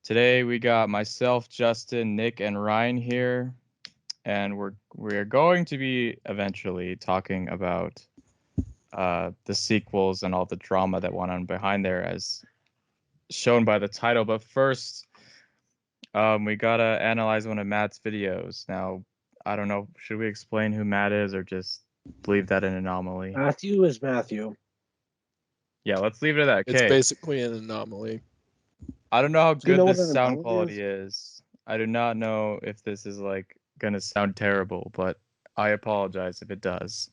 Today we got myself, Justin, Nick, and Ryan here, and we're going to be eventually talking about the sequels and all the drama that went on behind there, as shown by the title. But first, we gotta analyze one of Matt's videos. Now, I don't know, should we explain who Matt is or just leave that an anomaly? Matthew is Matthew. Yeah, let's leave it at that. It's Okay. basically an anomaly. I don't know how Do you good know what this an sound anomaly quality is. I do not know if this is like gonna sound terrible, but I apologize if it does.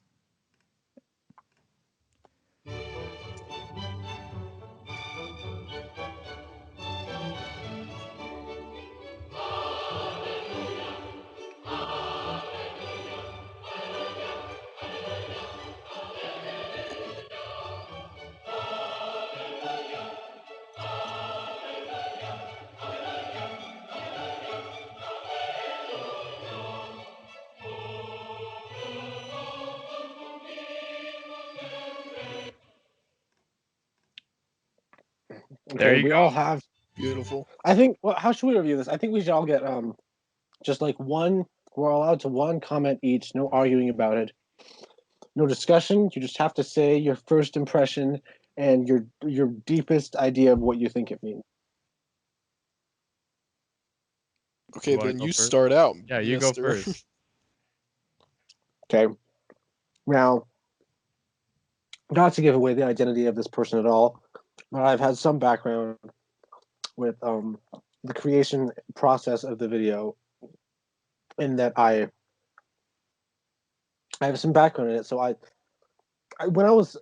There Okay, you we go. all have. Beautiful. I think. Well, how should we review this? I think we should all get just like one. We're allowed to one comment each. No arguing about it. No discussion. You just have to say your first impression and your deepest idea of what you think it means. Okay, wanna then go you first? start out, Yeah, you go mister. first. Okay. Now, not to give away the identity of this person at all, but I've had some background with the creation process of the video, in that I have some background in it. So when I was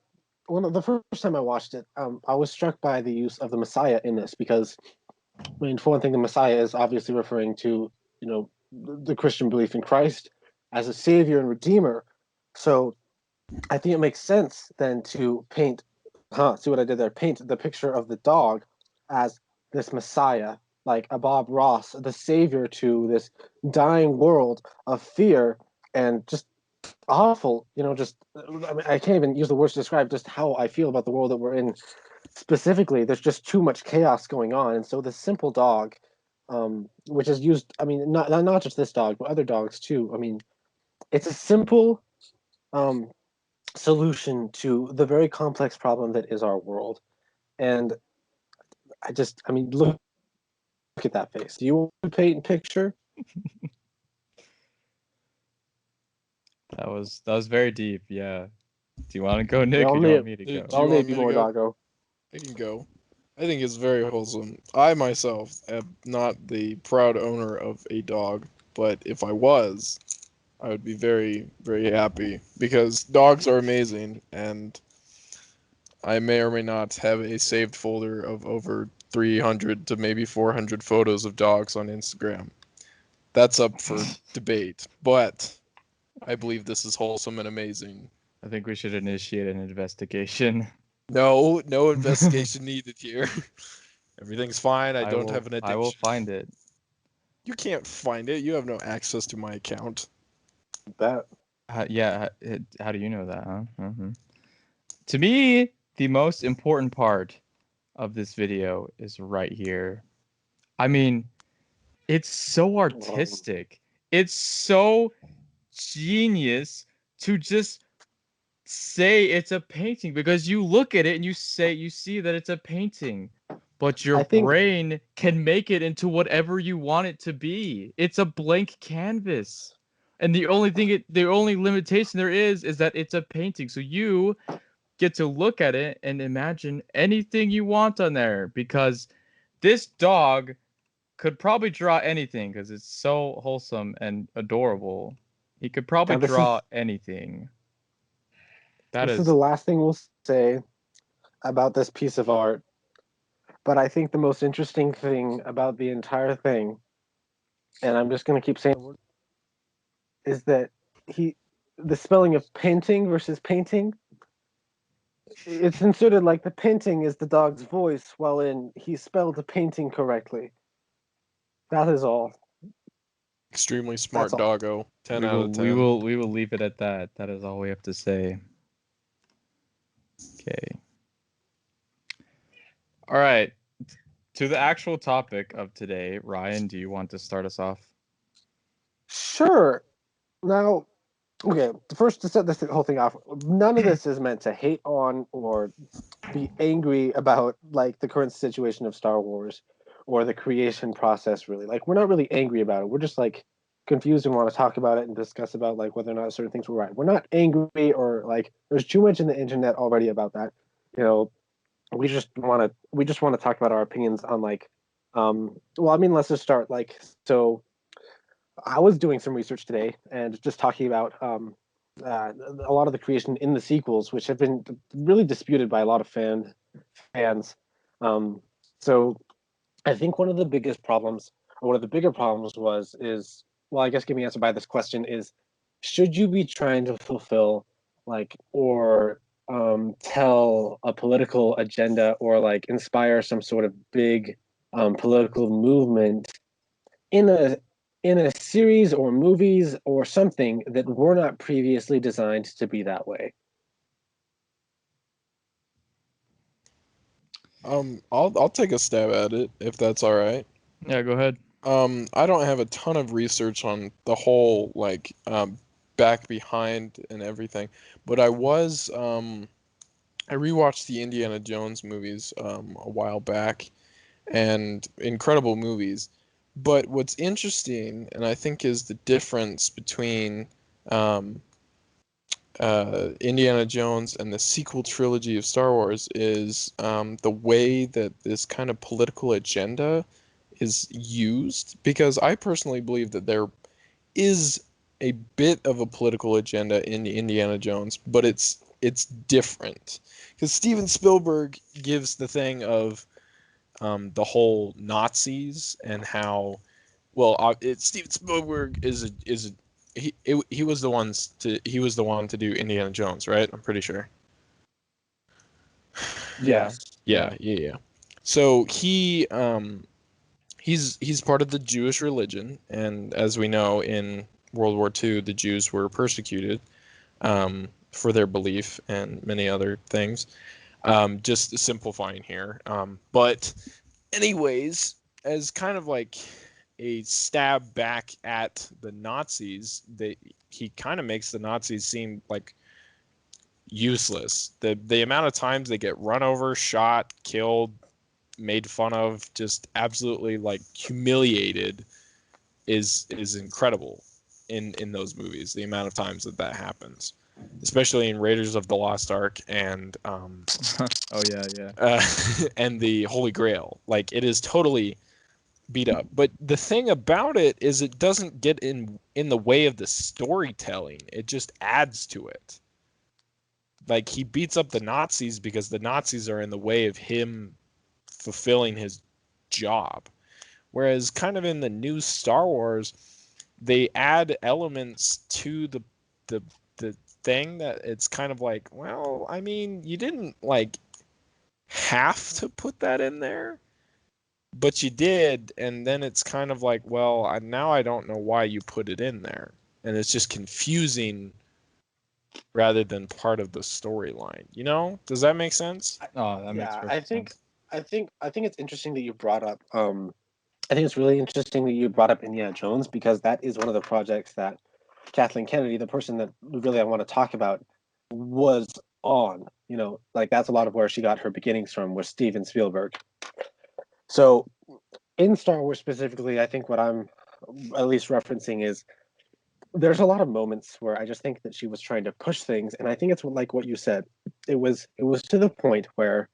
the first time I watched it, I was struck by the use of the Messiah in this because, I mean, for one thing, the Messiah is obviously referring to the Christian belief in Christ as a savior and redeemer. So I think it makes sense then to paint, see what I did there? Paint the picture of the dog as this Messiah, like a Bob Ross, the savior to this dying world of fear and just awful. Just I mean, I can't even use the words to describe just how I feel about the world that we're in. Specifically, there's just too much chaos going on, and so the simple dog, which is used. I mean, not just this dog, but other dogs too. I mean, it's a simple um, solution to the very complex problem that is our world. And I mean, look at that face. Do you want to paint a picture? That was very deep. Yeah. Do you want to go, Nick, I'll or do you want need me to Do go? you I'll want need you me to more, go? doggo. I can go. I think it's very wholesome. I myself am not the proud owner of a dog, but if I was, I would be very, very happy because dogs are amazing, and I may or may not have a saved folder of over 300 to maybe 400 photos of dogs on Instagram. That's up for debate, but I believe this is wholesome and amazing. I think we should initiate an investigation. No investigation needed here. Everything's fine. I don't have an I will addiction. find it. You can't find it. You have no access to my account. That Yeah, how do you know that, huh? To me, the most important part of this video is right here. I mean, it's so artistic. It's so genius to just say it's a painting because you look at it and you see that it's a painting, but your I think brain can make it into whatever you want it to be. It's a blank canvas. And the only limitation there is that it's a painting. So you get to look at it and imagine anything you want on there because this dog could probably draw anything because it's so wholesome and adorable. He could probably now draw anything. That this is the is last thing we'll say about this piece of art. But I think the most interesting thing about the entire thing, and I'm just going to keep saying, is that he, the spelling of painting versus painting, it's inserted like the painting is the dog's voice, while he spelled the painting correctly. That is all. Extremely That's smart all. doggo. 10 out of we will leave it at that. That is all we have to say. Okay. All right. to the actual topic of today, Ryan, do you want to start us off? Sure. Now, okay, first to set this whole thing off, none of this is meant to hate on or be angry about like the current situation of Star Wars or the creation process really. Like we're not really angry about it. We're just like confused and want to talk about it and discuss about like whether or not certain things were right. We're not angry or like there's too much in the internet already about that. You know, we just want to talk about our opinions on like well, I mean, let's just start like so I was doing some research today and just talking about a lot of the creation in the sequels, which have been really disputed by a lot of fans. Um, so I think one of the biggest problems, or one of the bigger problems, is well, I guess giving answer by this question is, should you be trying to fulfill like or tell a political agenda or like inspire some sort of big political movement in a series or movies or something that were not previously designed to be that way? I'll take a stab at it if that's all right. Yeah, go ahead. I don't have a ton of research on the whole like back behind and everything, but I rewatched the Indiana Jones movies a while back, and incredible movies. But what's interesting, and I think is the difference between um, Indiana Jones and the sequel trilogy of Star Wars, is the way that this kind of political agenda is used. Because I personally believe that there is a bit of a political agenda in Indiana Jones, but it's different. Because Steven Spielberg gives the thing of the whole Nazis and how Steven Spielberg he was the one to do Indiana Jones, right? I'm pretty sure. Yeah. Yeah. So he's part of the Jewish religion, and as we know, in World War II, the Jews were persecuted for their belief and many other things. Just simplifying here, but anyways, as kind of like a stab back at the Nazis, he kind of makes the Nazis seem like useless. The amount of times they get run over, shot, killed, made fun of, just absolutely like humiliated is incredible in those movies. The amount of times that happens, especially in Raiders of the Lost Ark and Oh yeah. and the Holy Grail. Like it is totally beat up. But the thing about it is it doesn't get in the way of the storytelling. It just adds to it. Like he beats up the Nazis because the Nazis are in the way of him fulfilling his job. Whereas kind of in the new Star Wars, they add elements to the the thing that it's kind of like, well, I mean, you didn't like have to put that in there, but you did, and then it's kind of like, well, now I don't know why you put it in there, and it's just confusing rather than part of the storyline. Does that make sense? Oh, that makes Yeah, perfect sense. I think it's interesting that you brought up. I think it's really interesting that you brought up Indiana Jones because that is one of the projects that Kathleen Kennedy, the person that really I want to talk about, was on. You know, like that's a lot of where she got her beginnings from was Steven Spielberg. So in Star Wars specifically, I think what I'm at least referencing is there's a lot of moments where I just think that she was trying to push things, and I think it's like what you said. It was to the point where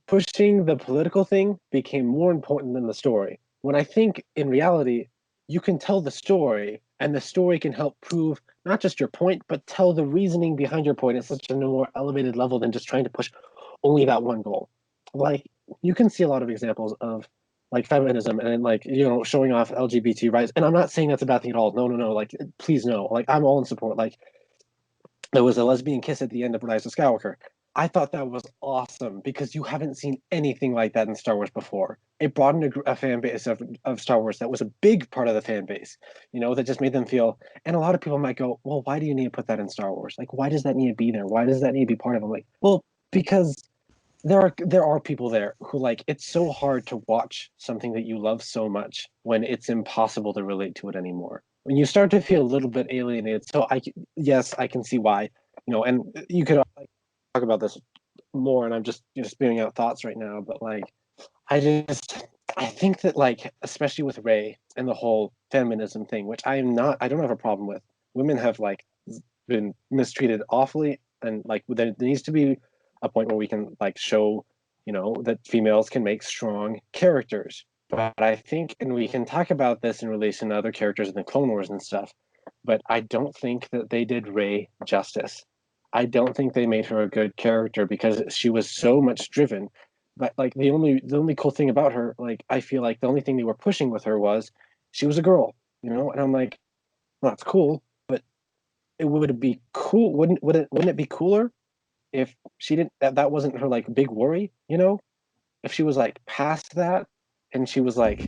pushing the political thing became more important than the story. When I think in reality, you can tell the story, and the story can help prove not just your point, but tell the reasoning behind your point at such a more elevated level than just trying to push only that one goal. Like you can see a lot of examples of like feminism and like showing off LGBT rights. And I'm not saying that's a bad thing at all. No, no, no. Like please no. Like I'm all in support. Like there was a lesbian kiss at the end of Rise of Skywalker. I thought that was awesome because you haven't seen anything like that in Star Wars before. It broadened a fan base of Star Wars that was a big part of the fan base, that just made them feel. And a lot of people might go, well, why do you need to put that in Star Wars? Like, why does that need to be there? Why does that need to be part of it? Like, well, because there are people there who like it's so hard to watch something that you love so much when it's impossible to relate to it anymore. When you start to feel a little bit alienated. So yes, I can see why, and you could talk about this more, and I'm just spewing out thoughts right now, but like I think that like especially with Ray and the whole feminism thing, which I don't have a problem with. Women have like been mistreated awfully, and like there needs to be a point where we can like show, that females can make strong characters. But I think, and we can talk about this in relation to other characters in the Clone Wars and stuff, but I don't think that they did Rey justice. I don't think they made her a good character because she was so much driven. But like the only cool thing about her, like I feel like the only thing they were pushing with her was she was a girl, and I'm like, well, that's cool, but it would be cool, wouldn't it be cooler if she didn't that wasn't her like big worry, if she was like past that and she was like,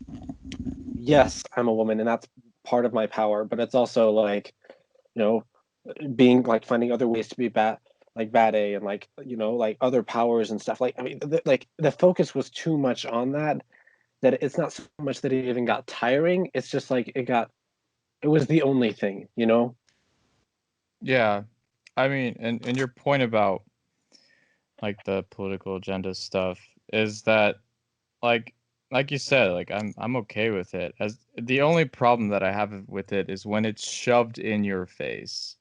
yes, I'm a woman and that's part of my power, but it's also like, you know being like finding other ways to be bad A, and like like other powers and stuff. Like I mean, like the focus was too much on that it's not so much that it even got tiring. It's just like it was the only thing, Yeah. I mean, and your point about like the political agenda stuff is that like like you said, like I'm okay with it. As the only problem that I have with it is when it's shoved in your face.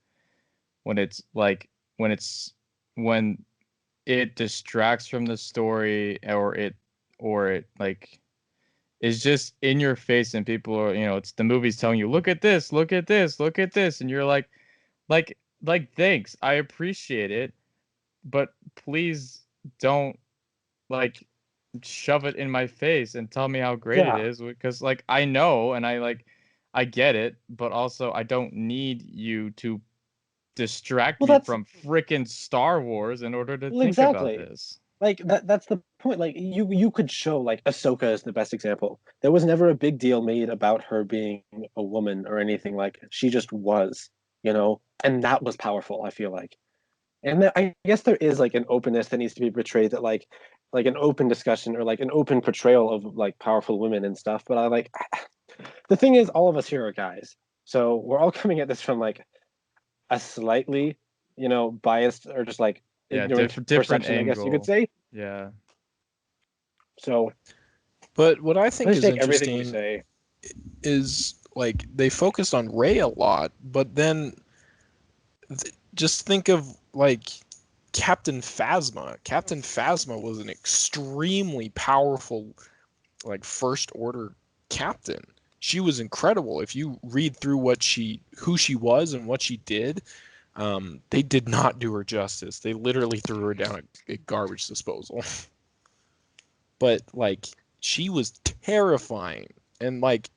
When it's like when it's when it distracts from the story, or it like is just in your face, and people are, it's the movies telling you, look at this, look at this, look at this, and you're like thanks, I appreciate it, but please don't like shove it in my face and tell me how great it yeah. is, because like I know, and I get it, but also I don't need you to distract Well, me that's from freaking Star Wars in order to well think about exactly. this. Like that's the point. Like you could show like Ahsoka is the best example. There was never a big deal made about her being a woman or anything. Like she just was, and that was powerful, I feel like. And I guess there is like an openness that needs to be portrayed, that like an open discussion or like an open portrayal of like powerful women and stuff. But I like the thing is, all of us here are guys, so we're all coming at this from like a slightly, biased or just like Yeah, ignorant different perception, I guess you could angle. say. Yeah. So But what I I think just is take everything you interesting say. is like they focused on Ray a lot, but then just think of like Captain Phasma. Captain Phasma was an extremely powerful like first order captain. She was incredible. If you read through who she was and what she did, they did not do her justice. They literally threw her down a garbage disposal. But like she was terrifying, and like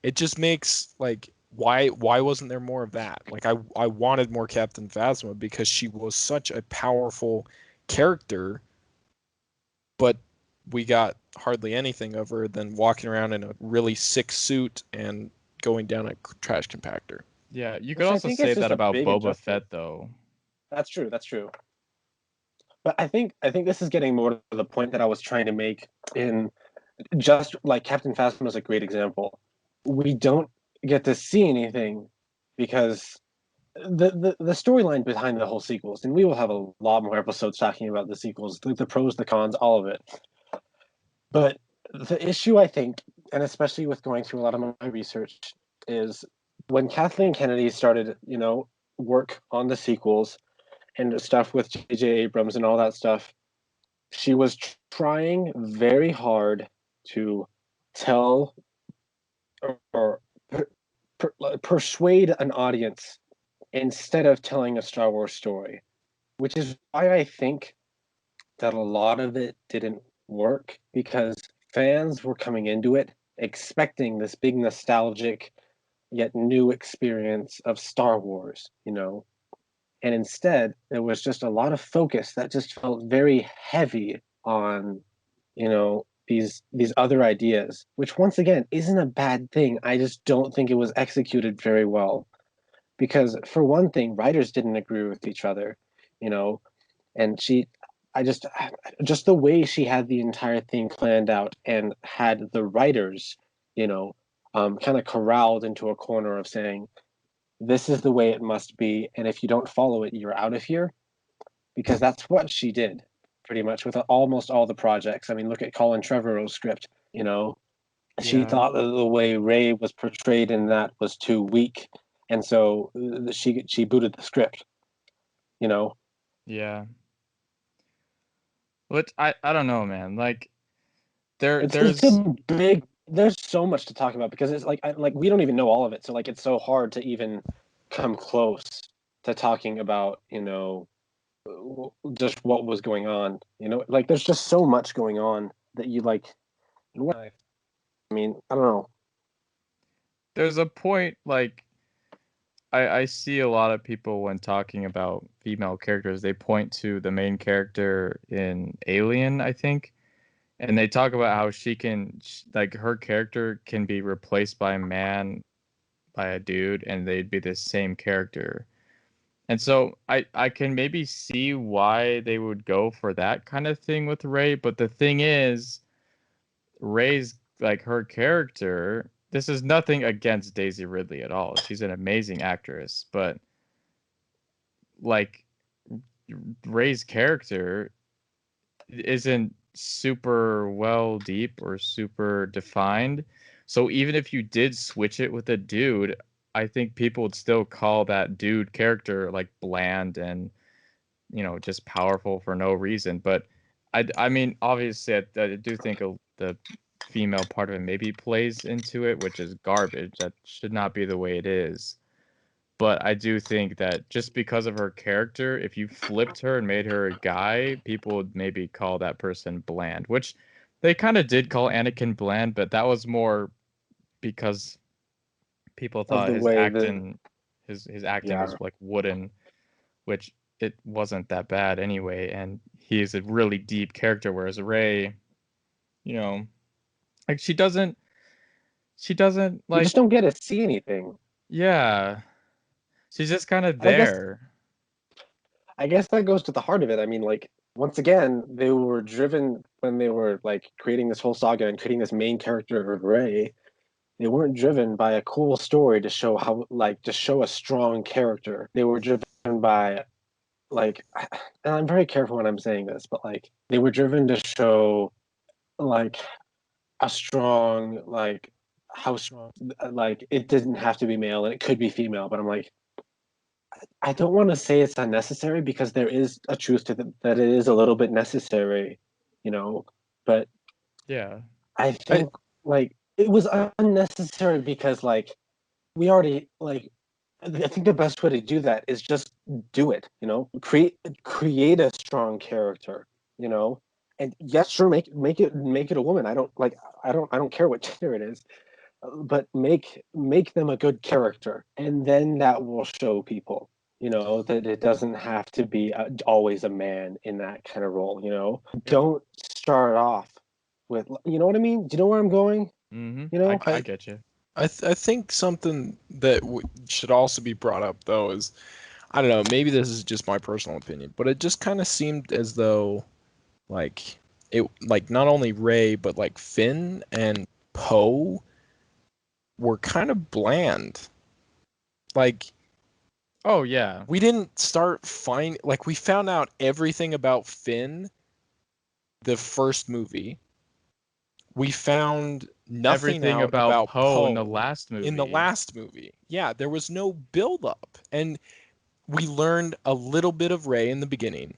it just makes like why wasn't there more of that? Like I wanted more Captain Phasma because she was such a powerful character, but we got hardly anything of her than walking around in a really sick suit and going down a trash compactor. Yeah, you could Which I also think is say just that a about big Boba adjustment. Fett though. That's true. That's true. But I think this is getting more to the point that I was trying to make in just like Captain Phasma is a great example. We don't get to see anything because the storyline behind the whole sequels, and we will have a lot more episodes talking about the sequels, the pros, the cons, all of it. But the issue, I think, and especially with going through a lot of my research, is when Kathleen Kennedy started, work on the sequels and stuff with J.J. Abrams and all that stuff, she was trying very hard to tell or persuade an audience instead of telling a Star Wars story, which is why I think that a lot of it didn't work, because fans were coming into it expecting this big nostalgic yet new experience of Star Wars, and instead there was just a lot of focus that just felt very heavy on, these other ideas, which once again isn't a bad thing. I just don't think it was executed very well, because for one thing, writers didn't agree with each other, you know, and just the way she had the entire thing planned out and had the writers, kind of corralled into a corner of saying, this is the way it must be, and if you don't follow it, you're out of here. Because that's what she did, pretty much, with almost all the projects. I mean, look at Colin Trevorrow's script. She Yeah. thought that the way Ray was portrayed in that was too weak, and so she booted the script. Yeah. Which I don't know, man. Like It's there's a big. There's so much to talk about because it's like we don't even know all of it, so like it's so hard to even come close to talking about just what was going on. Like there's just so much going on that you like. What I mean, I don't know. there's a point like I see a lot of people when talking about female characters, they point to the main character in Alien, I think, and they talk about how like her character can be replaced by a man, by a dude, and they'd be the same character. And so I can maybe see why they would go for that kind of thing with Ray, but the thing is, Ray's like her character. This is nothing against Daisy Ridley at all. She's an amazing actress, but like Ray's character isn't super well deep or super defined. So even if you did switch it with a dude, I think people would still call that dude character like bland and just powerful for no reason. But I mean, obviously, I do think the female part of it maybe plays into it, which is garbage. That should not be the way it is. But I do think that just because of her character, if you flipped her and made her a guy, people would maybe call that person bland, which they kind of did call Anakin bland, but that was more because people Of thought the his way that, acting his acting yeah, was like wooden, which it wasn't that bad anyway, and he is a really deep character, whereas Ray, you know, like she doesn't you just like, don't get to see anything. yeah, she's just kind of And there. I guess that goes to the heart of it. I mean, like once again, they were driven when they were like creating this whole saga and creating this main character of Ray. They weren't driven by a cool story to show to show a strong character. They were driven by like, and I'm very careful when I'm saying this, but like they were driven to show like a strong how strong, like it didn't have to be male and it could be female, but I'm like, I don't want to say it's unnecessary because there is a truth to that it is a little bit necessary, you know, but Yeah. I I think like it was unnecessary because like we already like I think the best way to do that is just do it, create a strong character, you know. And yes, sure, make it a woman. I don't care what gender it is, but make them a good character, and then that will show people, that it doesn't have to be always a man in that kind of role. Don't start off with, you know what I mean? Do you know where I'm going? Mm-hmm. You I know, I I get you. I think something that should also be brought up though is, I don't know, maybe this is just my personal opinion, but it just kind of seemed as though like like not only Ray but like Finn and Poe were kind of bland. Like Oh yeah. we didn't start like we found out everything about Finn the first movie. We found nothing Everything out about about Poe in the Poe last in the movie. last movie. Yeah, there was no build up. And we learned a little bit of Ray in the beginning.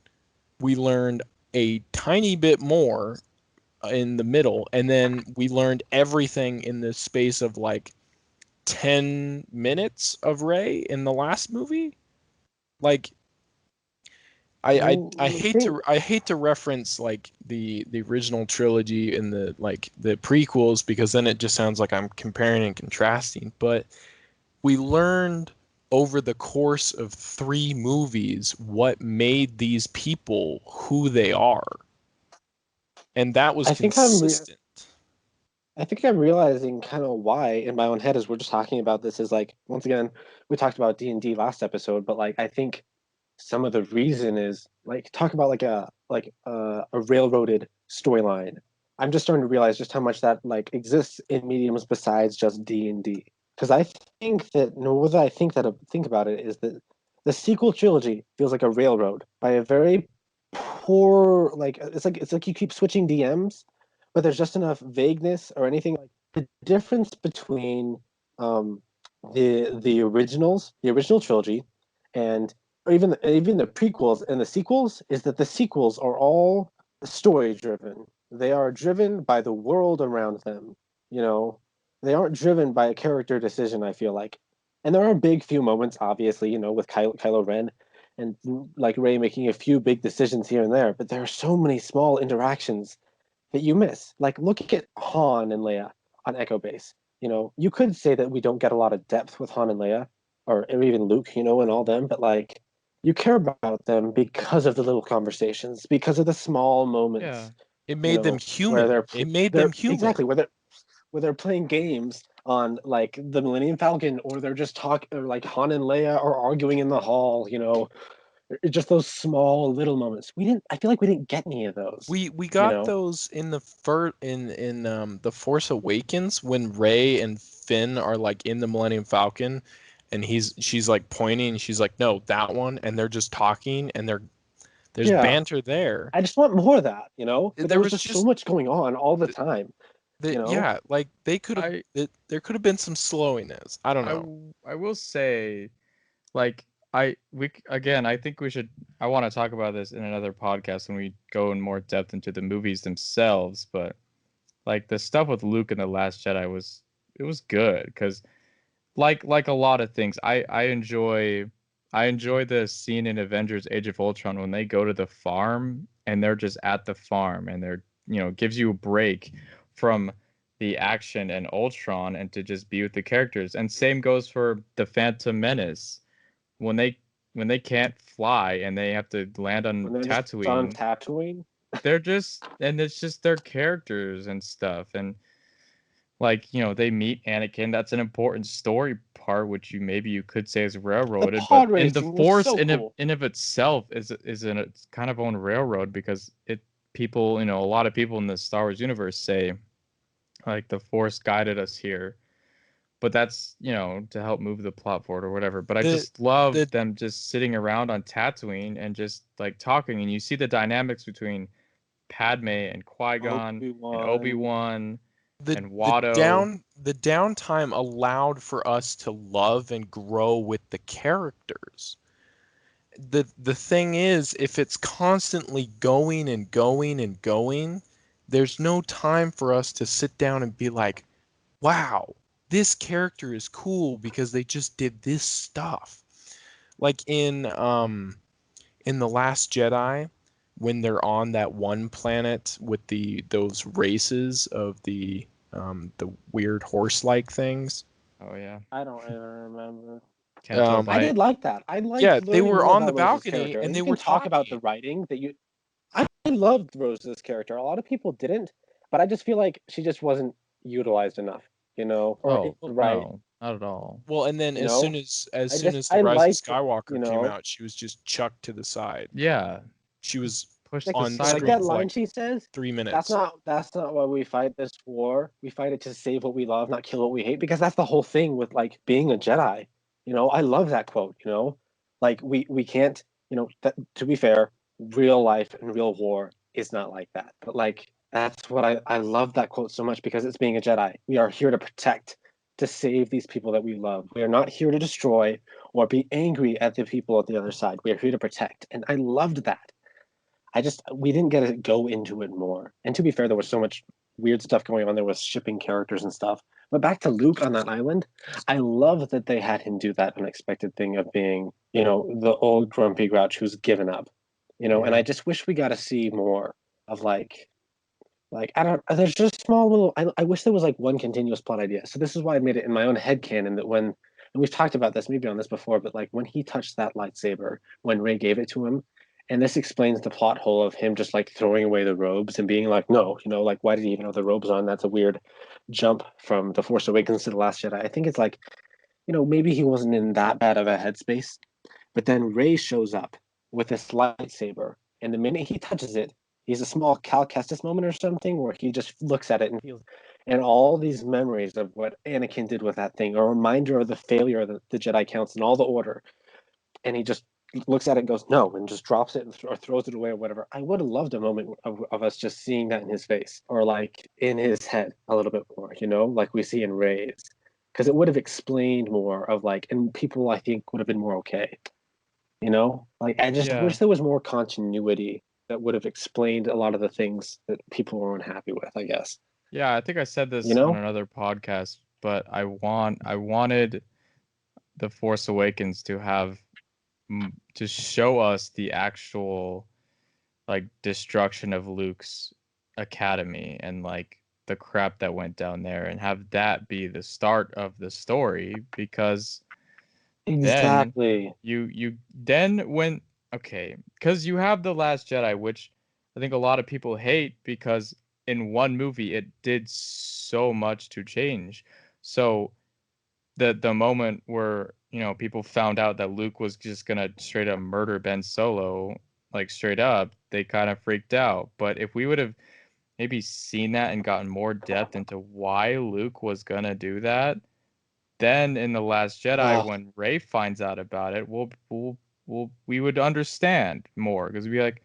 We learned a tiny bit more in the middle, and then we learned everything in the space of like 10 minutes of Ray in the last movie. Like I well, hate think to reference like the original trilogy and the prequels because then it just sounds like I'm comparing and contrasting. But we learned over the course of 3 movies what made these people who they are, and that was I think I'm re- consistent. I think I'm realizing kind of why in my own head as we're just talking about this is like, once again, we talked about D&D last episode, but like I think some of the reason is like talk about like a railroaded storyline. I'm just starting to realize just how much that like exists in mediums besides just D&D. Because I think that no, whether I think about it is that the sequel trilogy feels like a railroad by a very poor like it's like you keep switching DMs, but there's just enough vagueness or anything like the difference between um the original trilogy and or even the prequels and the sequels is that the sequels are all story driven. They are driven by the world around them. You know, they aren't driven by a character decision. I feel like, and there are big few moments, obviously, with Kylo Ren and like Rey making a few big decisions here and there. But there are so many small interactions that you miss. Like look at Han and Leia on Echo Base. You could say that we don't get a lot of depth with Han and Leia, or even Luke, and all them, but like you care about them because of the little conversations, because of the small moments, Yeah. It made them where human. It made them they're human. exactly where they're playing games on like the Millennium Falcon, or they're just talking, or like Han and Leia are arguing in the hall. Just those small little moments. I feel like we didn't get any of those. We You got know, those in the the Force Awakens when Rey and Finn are like in the Millennium Falcon, and she's like pointing, and she's like, no, that one, and they're just talking, and there's yeah. banter there. I just want more of that. But there There was was just so just much going on all the time. the You know, yeah, like they could have I there could have been some slowiness. I don't know. I will say, like, again, I think we should. I want to talk about this in another podcast when we go in more depth into the movies themselves. But like the stuff with Luke in the Last Jedi was good because like a lot of things, I enjoy the scene in Avengers: Age of Ultron when they go to the farm and they're just at the farm and they're gives you a break from the action and Ultron and to just be with the characters. And same goes for the Phantom Menace when they can't fly and they have to land on when they're just on Tatooine. Tatooine. It's just their characters and stuff. And like they meet Anakin. That's an important story part, which maybe you could say is The railroaded, but pod in the racing was Force so cool. in of itself is in its kind of own railroad because a lot of people in the Star Wars universe say like the Force guided us here, but that's to help move the plot forward or whatever. But I The just love the them just sitting around on Tatooine and just like talking, and you see the dynamics between Padme and Qui-Gon and Obi-Wan. Obi-Wan the and the Watto. the downtime allowed for us to love and grow with the characters. The thing is, if it's constantly going and going and going, there's no time for us to sit down and be like, wow, this character is cool because they just did this stuff. Like in The Last Jedi, when they're on that one planet with those races of the weird horse-like things. Oh yeah, I don't even remember. Canto Um, I did Bite. like that. I liked yeah, they learning were more on the about Rose's balcony character, and and they you were can talk about the talking. writing that you. I loved Rose's character. A lot of people didn't, but I just feel like she just wasn't utilized enough. Or Oh, Well, right. no, not at all. well, and then You know, as I soon just as the I Rise of liked. You Skywalker came know, out, she was just chucked to the side. Yeah, She was just pushed like on aside like the screen that for line like she says. 3 minutes. That's not why we fight this war. We fight it to save what we love, not kill what we hate. Because that's the whole thing with like being a Jedi. I love that quote. Like we can't. To be fair, real life and real war is not like that. But like that's what I love that quote so much because it's being a Jedi. We are here to protect, to save these people that we love. We are not here to destroy or be angry at the people at the other side. We are here to protect, and I loved that. We didn't get to go into it more. And to be fair, there was so much weird stuff going on there with shipping characters and stuff. But back to Luke on that island, I love that they had him do that unexpected thing of being, the old grumpy grouch who's given up. And I Yeah. just wish we got to see more of like I don't there's just small little I wish there was like one continuous plot idea. So this is why I made it in my own head canon that when and we've talked about this maybe on this before, but like when he touched that lightsaber, when Ray gave it to him, and this explains the plot hole of him just like throwing away the robes and being like, no, like why did he even have the robes on? That's a weird jump from The Force Awakens to The Last Jedi. I think it's like, maybe he wasn't in that bad of a headspace. But then Ray shows up with this lightsaber And the minute he touches it, he's a small Cal Kestis moment or something where he just looks at it and feels, and all these memories of what Anakin did with that thing, a reminder of the failure of the Jedi Council and all the Order, and he just looks at it and goes no, and just drops it or throws it away or whatever. I would have loved a moment of us just seeing that in his face or like in his head a little bit more, like we see in Rey's, because it would have explained more of like, and people I think would have been more okay. Like I just Yeah. wish there was more continuity that would have explained a lot of the things that people were unhappy with, I guess. Yeah, I think I said this You know? on another podcast, but I wanted The Force Awakens to have to show us the actual like destruction of Luke's academy and like the crap that went down there and have that be the start of the story, because then Exactly. you then when okay, because you have The Last Jedi, which I think a lot of people hate because in one movie it did so much to change. So the moment where people found out that Luke was just gonna straight up murder Ben Solo, like straight up, they kind of freaked out. But if we would have maybe seen that and gotten more depth into why Luke was gonna do that, then in The Last Jedi, Uh, when Rey finds out about it, we would understand more because we'd be like,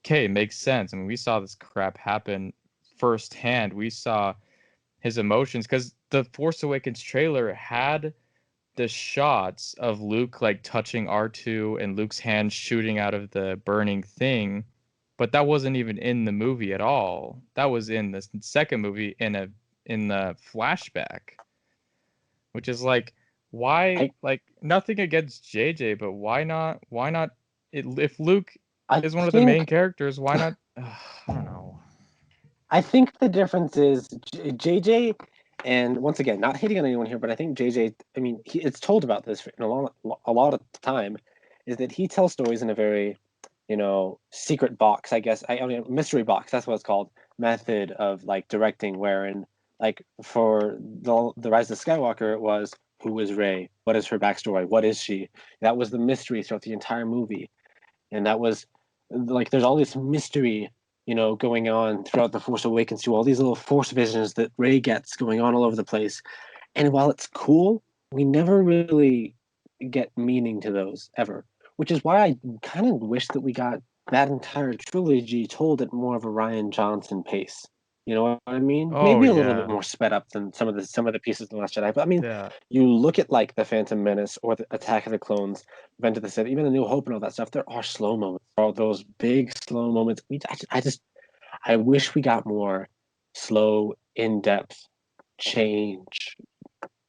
okay, it makes sense. I mean, we saw this crap happen firsthand. We saw his emotions because the Force Awakens trailer had the shots of Luke like touching R2 and Luke's hand shooting out of the burning thing, but that wasn't even in the movie at all. That was in the second movie in the flashback, which is like why, I like, nothing against JJ, but why not if Luke I is one of the main think characters, why not I don't know. I think the difference is JJ, and once again, not hitting on anyone here, but I think JJ. I mean, it's told about this in a lot of time, is that he tells stories in a very, secret box. I guess I mean mystery box. That's what it's called. Method of like directing, wherein like for the Rise of Skywalker, it was who is Rey, what is her backstory, what is she? That was the mystery throughout the entire movie, and that was like there's all this mystery going on throughout the Force Awakens to all these little Force visions that Rey gets going on all over the place. And while it's cool, we never really get meaning to those ever, which is why I kind of wish that we got that entire trilogy told at more of a Ryan Johnson pace. You know what I mean? Oh Maybe a little bit yeah. more sped up than some of the pieces in the Last Jedi. But I mean, Yeah. you look at like the Phantom Menace or the Attack of the Clones, Revenge of the Sith, even the New Hope and all that stuff. There are slow moments. There are those big slow moments. I wish we got more slow, in depth change.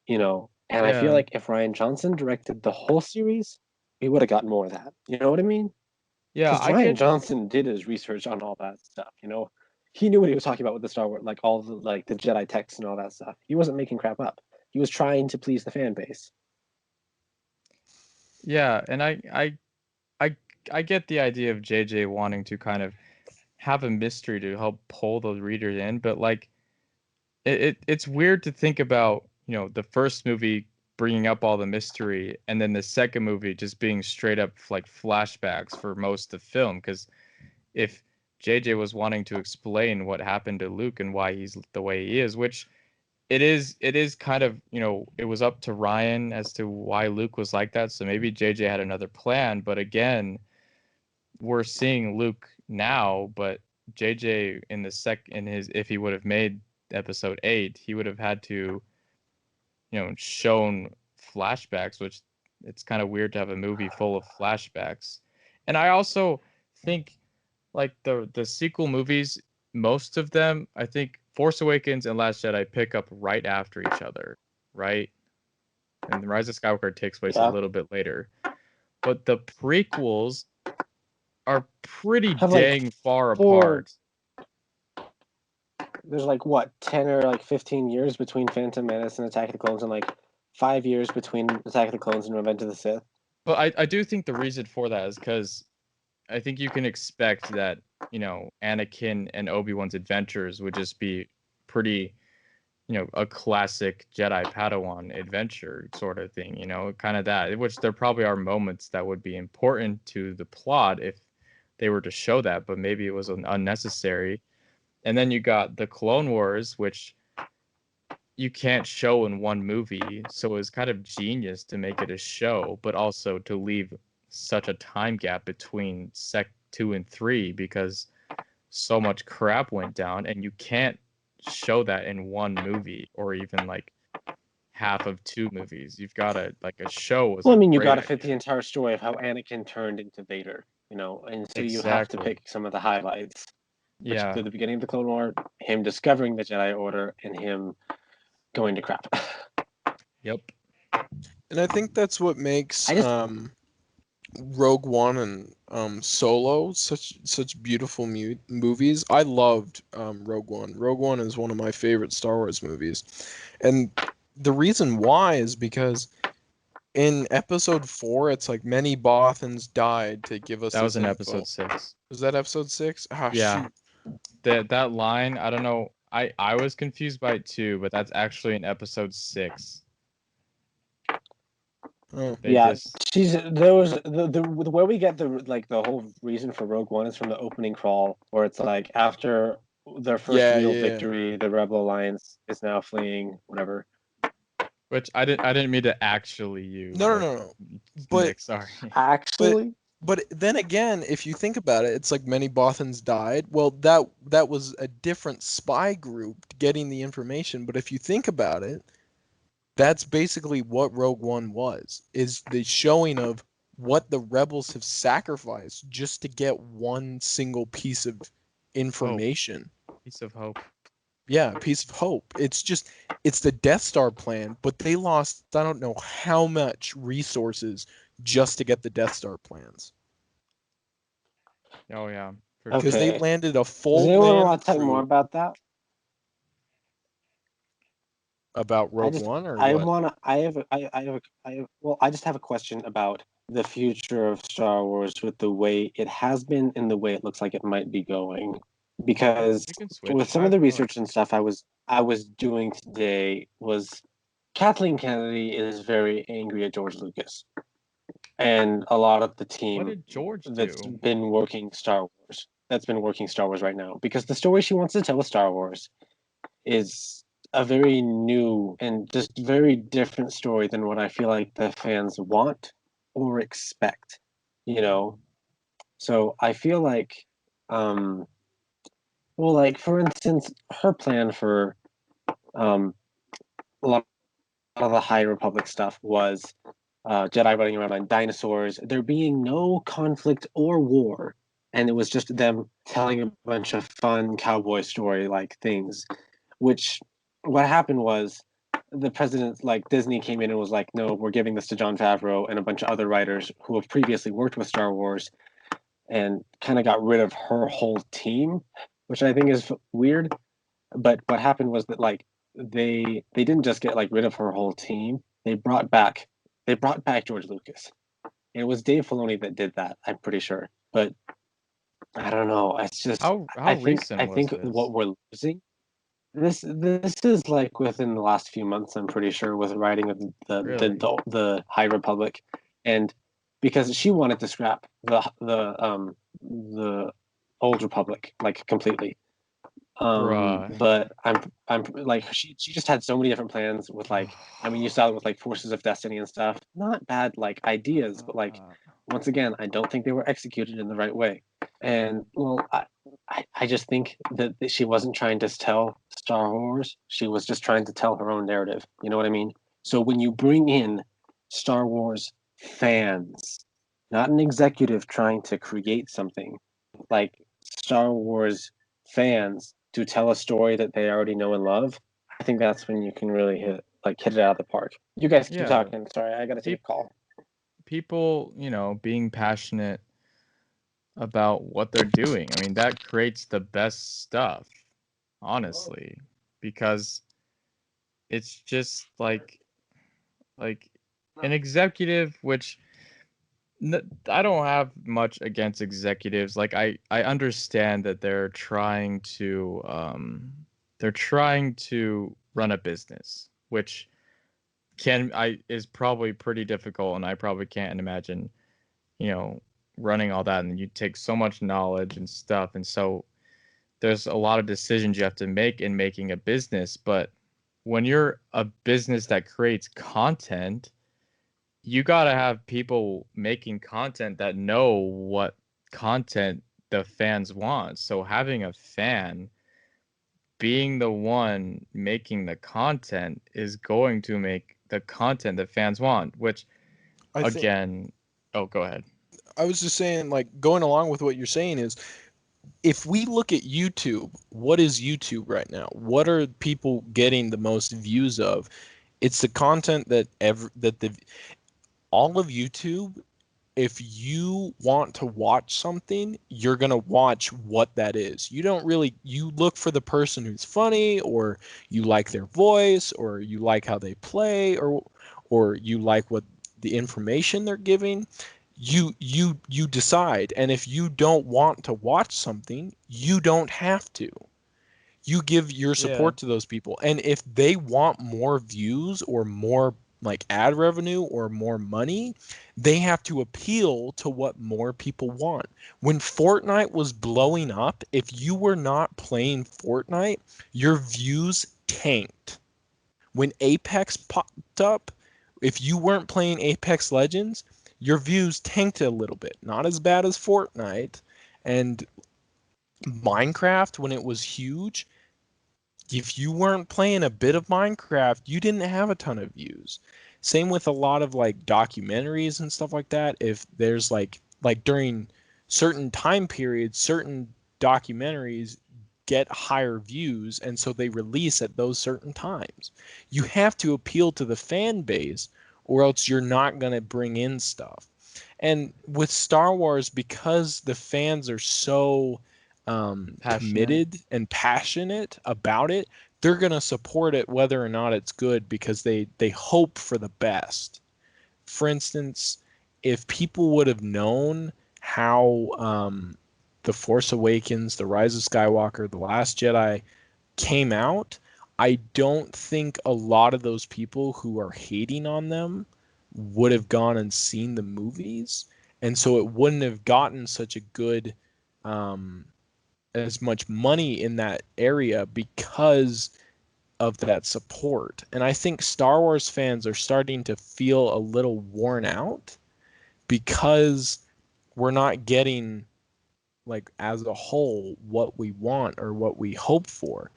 And I feel Yeah. like if Ryan Johnson directed the whole series, we would have gotten more of that. You know what I mean? Yeah, Because I Ryan get Johnson did his research on all that stuff. He knew what he was talking about with the Star Wars, like all the the Jedi texts and all that stuff. He wasn't making crap up. He was trying to please the fan base. yeah, and I I get the idea of JJ wanting to kind of have a mystery to help pull the reader in, but like it's weird to think about, the first movie bringing up all the mystery and then the second movie just being straight up like flashbacks for most of the film, because if JJ was wanting to explain what happened to Luke and why he's the way he is, which it is kind of, it was up to Ryan as to why Luke was like that, so maybe JJ had another plan, but again, we're seeing Luke now, but JJ in his if he would have made episode 8, he would have had to, shown flashbacks, which it's kind of weird to have a movie full of flashbacks. And I also think like the sequel movies, most of them, I think Force Awakens and Last Jedi pick up right after each other, right? And The Rise of Skywalker takes place a Yeah, little bit later. But the prequels are pretty have like dang far four. apart. There's like what 10 or 15 years between Phantom Menace and Attack of the Clones, and like 5 years between Attack of the Clones and Revenge of the Sith. But I do think the reason for that is because I think you can expect that, Anakin and Obi-Wan's adventures would just be pretty, a classic Jedi Padawan adventure sort of thing, kind of that, which there probably are moments that would be important to the plot if they were to show that, but maybe it was unnecessary. And then you got the Clone Wars, which you can't show in one movie, so it was kind of genius to make it a show, but also to leave such a time gap between Sec 2 and 3 because so much crap went down, and you can't show that in one movie or even like half of two movies. You've got to like a show was Well, I a mean, you great got to fit the idea. entire story of how Anakin turned into Vader, and so you have to Exactly. pick some of the highlights, which Yeah. to the beginning of the Clone War, him discovering the Jedi Order and him going to crap. Yep. And I think that's what makes I just Rogue One and Solo such beautiful movies. I loved Rogue One. Rogue One is one of my favorite Star Wars movies, and the reason why is because in Episode 4, it's like many Bothans died to give us That was this in info. episode 6. Was that Episode 6? Ah, Yeah. shoot. That line, I don't know. I was confused by it too, but that's actually in episode 6. Oh, They yeah, just there was the where we get the whole reason for Rogue One is from the opening crawl, where it's like after their first yeah, real yeah. victory, the Rebel Alliance is now fleeing, whatever. which I didn't mean to actually use. No, no, no, no. But Nick, sorry. Actually, But then again, if you think about it, it's like many Bothans died. Well, that was a different spy group getting the information. But if you think about it, that's basically what Rogue One was, is the showing of what the rebels have sacrificed just to get one single piece of information. Piece of hope. Yeah, a piece of hope. It's the Death Star plan, but they lost I don't know how much resources just to get the Death Star plans. Oh yeah, for Because sure. they okay. landed a Does full anyone manned want to talk more crew. about that? About I Rogue just One or I what? want to I have well I just have a question about the future of Star Wars with the way it has been and the way it looks like it might be going, because We can with switch. some of the research and stuff I was doing today was Kathleen Kennedy is very angry at George Lucas and a lot of the What team did George that's do? been working Star Wars right now, because the story she wants to tell with Star Wars is a very new and just very different story than what I feel like the fans want or expect, you know? So I feel like, um, well, like for instance, her plan for a lot of the High Republic stuff was Jedi running around on dinosaurs, there being no conflict or war. And it was just them telling a bunch of fun cowboy story like things, which what happened was the president, like Disney, came in and was like, no, we're giving this to John Favreau and a bunch of other writers who have previously worked with Star Wars, and kind of got rid of her whole team, which I think is weird. But what happened was that like they didn't just get like rid of her whole team. They brought back George Lucas. And it was Dave Filoni that did that, I'm pretty sure. But I don't know. It's just How recent I was think this? what we're losing. This is like within the last few months, I'm pretty sure, with writing of Really? the High Republic, and because she wanted to scrap the Old Republic like completely. Bruh. But I'm like she just had so many different plans with like, I mean, you saw it with like Forces of Destiny and stuff. Not bad like ideas, but like once again, I don't think they were executed in the right way. And well, I just think that she wasn't trying to tell Star Wars. She was just trying to tell her own narrative. You know what I mean? So when you bring in Star Wars fans, not an executive trying to create something, like Star Wars fans to tell a story that they already know and love, I think that's when you can really hit it out of the park. You guys keep Yeah, talking. Sorry, I gotta take a call. people, being passionate about what they're doing. I mean, that creates the best stuff, honestly, because it's just like an executive, which I don't have much against executives. Like I understand that they're trying to run a business, which is probably pretty difficult, and I probably can't imagine, you know, running all that, and you take so much knowledge and stuff, and so there's a lot of decisions you have to make in making a business. But when you're a business that creates content, you got to have people making content that know what content the fans want. So having a fan being the one making the content is going to make the content that fans want, which I think again, oh, go ahead. I was just saying, like, going along with what you're saying is, if we look at YouTube, what is YouTube right now? What are people getting the most views of? It's the content that the all of YouTube. If you want to watch something, you're going to watch what that is. You look for the person who's funny, or you like their voice, or you like how they play, or you like what the information they're giving. You decide. And if you don't want to watch something, you don't have to. You give your Yeah. support to those people. And if they want more views or more like ad revenue or more money, they have to appeal to what more people want. When Fortnite was blowing up, if you were not playing Fortnite, your views tanked. When Apex popped up, if you weren't playing Apex Legends, your views tanked a little bit. Not as bad as Fortnite. And Minecraft, when it was huge, if you weren't playing a bit of Minecraft, you didn't have a ton of views. Same with a lot of like documentaries and stuff like that. If there's like during certain time periods, certain documentaries get higher views, and so they release at those certain times. You have to appeal to the fan base, or else you're not going to bring in stuff. And with Star Wars, because the fans are so Passionate. committed and passionate about it, they're going to support it whether or not it's good, because they hope for the best. For instance, if people would have known how The Force Awakens, The Rise of Skywalker, The Last Jedi came out, I don't think a lot of those people who are hating on them would have gone and seen the movies. And so it wouldn't have gotten such a good um, as much money in that area because of that support. And I think Star Wars fans are starting to feel a little worn out because we're not getting, like, as a whole, what we want or what we hope for.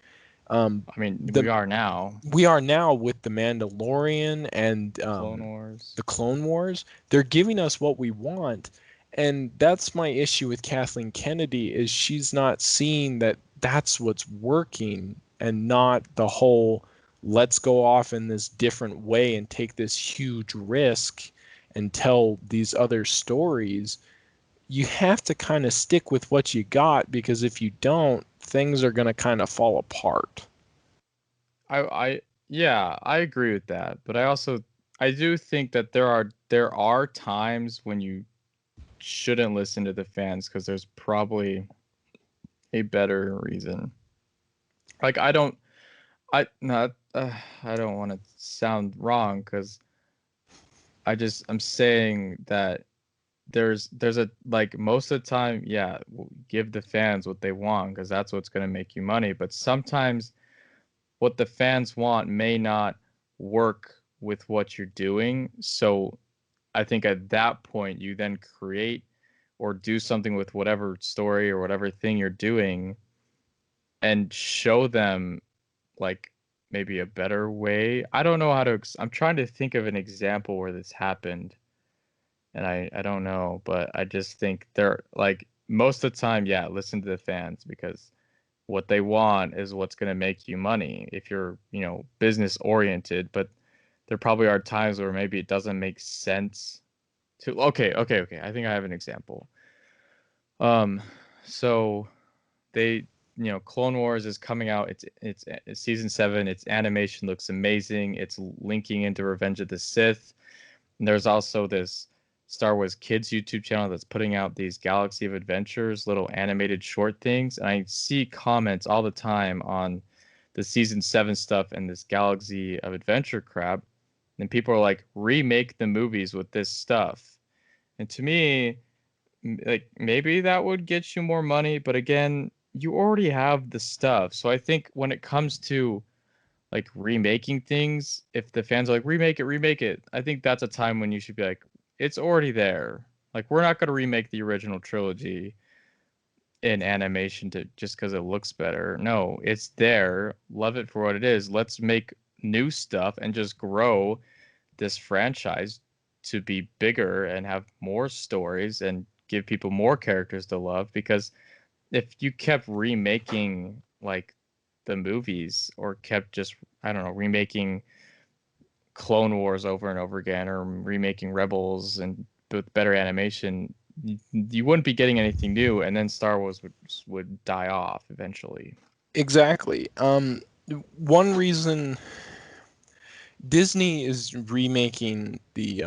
I mean, The we are now. we are now with the Mandalorian and Clone Wars. the Clone Wars. They're giving us what we want, and that's my issue with Kathleen Kennedy, is she's not seeing that that's what's working, and not the whole let's go off in this different way and take this huge risk and tell these other stories. You have to kind of stick with what you got, because if you don't, things are going to kind of fall apart. I yeah, I agree with that, but I do think that there are times when you shouldn't listen to the fans because there's probably a better reason. Like I not I don't want to sound wrong because I'm saying that there's a like most of the time, yeah, give the fans what they want because that's what's going to make you money, but sometimes what the fans want may not work with what you're doing. So I think at that point you then create or do something with whatever story or whatever thing you're doing and show them like maybe a better way. I don't know how to I'm trying to think of an example where this happened and I don't know, but I just think they're like most of the time, yeah, listen to the fans because what they want is what's going to make you money if you're, business oriented, but there probably are times where maybe it doesn't make sense to okay. I think I have an example. Um so they Clone Wars is coming out. It's season 7. Its animation looks amazing. It's linking into Revenge of the Sith. And there's also this Star Wars Kids YouTube channel that's putting out these Galaxy of Adventures, little animated short things. And I see comments all the time on the season 7 stuff and this Galaxy of Adventure crap. And people are like, remake the movies with this stuff. And to me, like maybe that would get you more money, but again, you already have the stuff. So I think when it comes to like remaking things, if the fans are like remake it, I think that's a time when you should be like, it's already there. Like we're not gonna remake the original trilogy in animation to just because it looks better. No, it's there. Love it for what it is. Let's make new stuff and just grow this franchise to be bigger and have more stories and give people more characters to love. Because if you kept remaking like the movies or kept just, I don't know, remaking Clone Wars over and over again or remaking Rebels and with better animation, you wouldn't be getting anything new, and then Star Wars would die off eventually. Exactly. One reason Disney is remaking the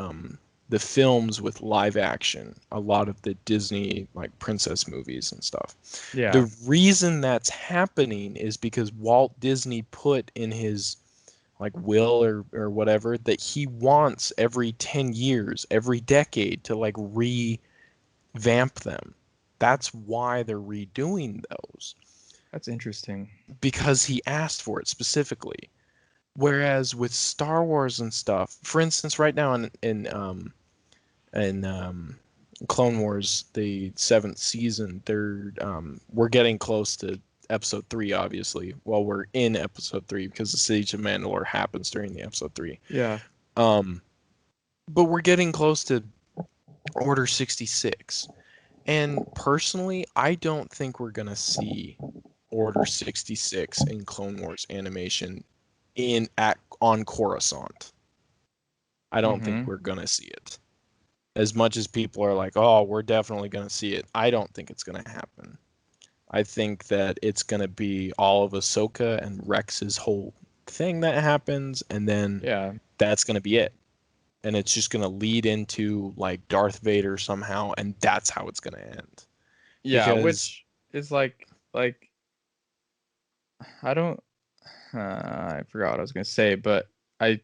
films with live action, a lot of the Disney like princess movies and stuff. Yeah. The reason that's happening is because Walt Disney put in his like will or whatever that he wants every 10 years, every decade to like revamp them. That's why they're redoing those That's interesting. because he asked for it specifically. Whereas with Star Wars and stuff, for instance, right now in Clone Wars, the seventh season, we're getting close to episode three, obviously. Well, we're in episode three because the Siege of Mandalore happens during the episode three. Yeah. Um, but we're getting close to Order 66. And personally, I don't think we're gonna see Order 66 in Clone Wars animation on Coruscant. I don't think Mm-hmm. we're gonna see it. As much as people are like, "Oh, we're definitely gonna see it," I don't think it's gonna happen. I think that it's gonna be all of Ahsoka and Rex's whole thing that happens, and then Yeah. that's gonna be it. And it's just gonna lead into like Darth Vader somehow, and that's how it's gonna end. Yeah, Because which is like I don't I forgot what I was gonna say, but I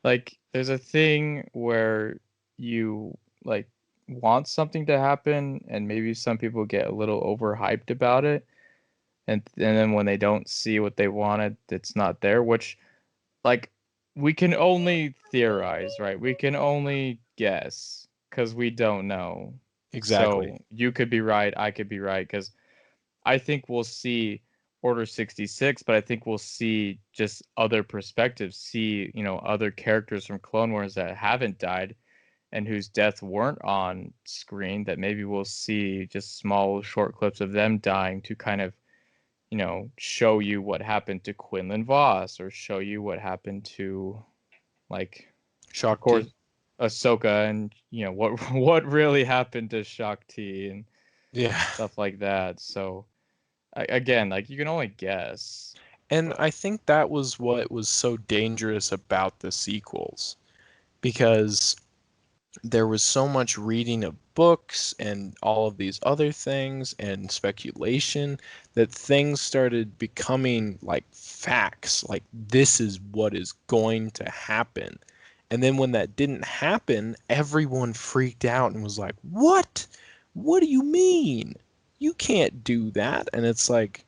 like there's a thing where you like want something to happen and maybe some people get a little overhyped about it and then when they don't see what they wanted, it's not there, which like we can only theorize, right? We can only guess because we don't know. exactly. So you could be right, I could be right, because I think we'll see Order 66, but I think we'll see just other perspectives, see, other characters from Clone Wars that haven't died and whose deaths weren't on screen, that maybe we'll see just small short clips of them dying to kind of, show you what happened to Quinlan Voss or show you what happened to like of course Shakti. Ahsoka and what what really happened to Shakti and Yeah. stuff like that. So again, like you can only guess, And but I think that was what was so dangerous about the sequels because there was so much reading of books and all of these other things and speculation that things started becoming like facts, like this is what is going to happen. And then when that didn't happen, everyone freaked out and was like, "What? What do you mean? You can't do that." And it's like,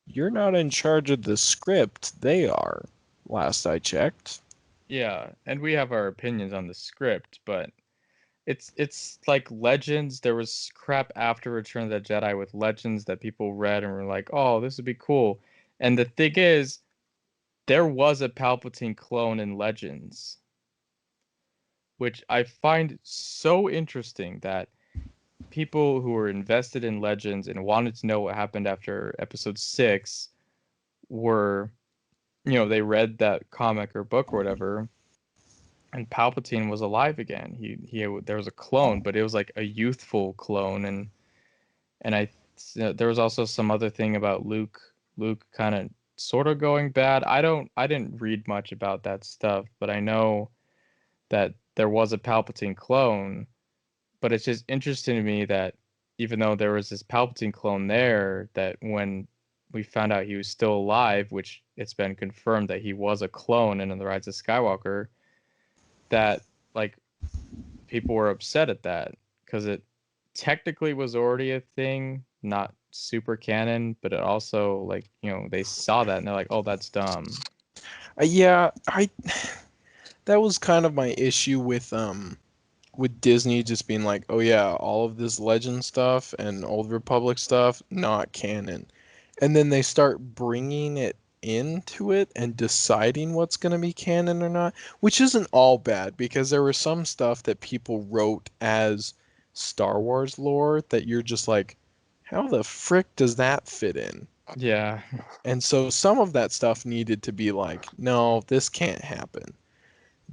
you're not in charge of the script, they are, last I checked. yeah, and we have our opinions on the script, but it's like Legends. There was crap after Return of the Jedi with Legends that people read and were like, "Oh, this would be cool." And the thing is, there was a Palpatine clone in Legends, which I find so interesting that people who were invested in Legends and wanted to know what happened after Episode 6 were, they read that comic or book or whatever, and Palpatine was alive again. There was a clone, but it was like a youthful clone, and there was also some other thing about Luke kind of sort of going bad. I didn't read much about that stuff, but I know that there was a Palpatine clone. But it's just interesting to me that even though there was this Palpatine clone there, that when we found out he was still alive, which it's been confirmed that he was a clone in The Rise of Skywalker, that like people were upset at that. because it technically was already a thing, not super canon, but it also like they saw that and they're like, oh, that's dumb. Yeah, that was kind of my issue with Disney just being like, oh yeah, all of this Legend stuff and Old Republic stuff not canon, and then they start bringing it into it and deciding what's going to be canon or not, which isn't all bad because there was some stuff that people wrote as Star Wars lore that you're just like, how the frick does that fit in? Yeah. And so some of that stuff needed to be like, no, this can't happen.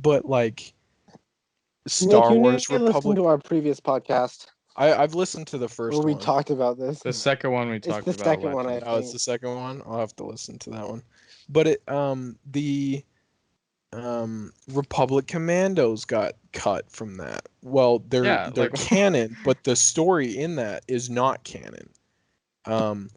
But like Nick, Star you need Wars to listen Republic, to our previous podcast I've listened to the where first we one. talked about this. The second one we It's talked the about second one, I Legend. Oh, it's think. the second one. I'll have to listen to that one. But the Republic Commandos got cut from that. Well, Yeah, they're like canon, but the story in that is not canon. Um,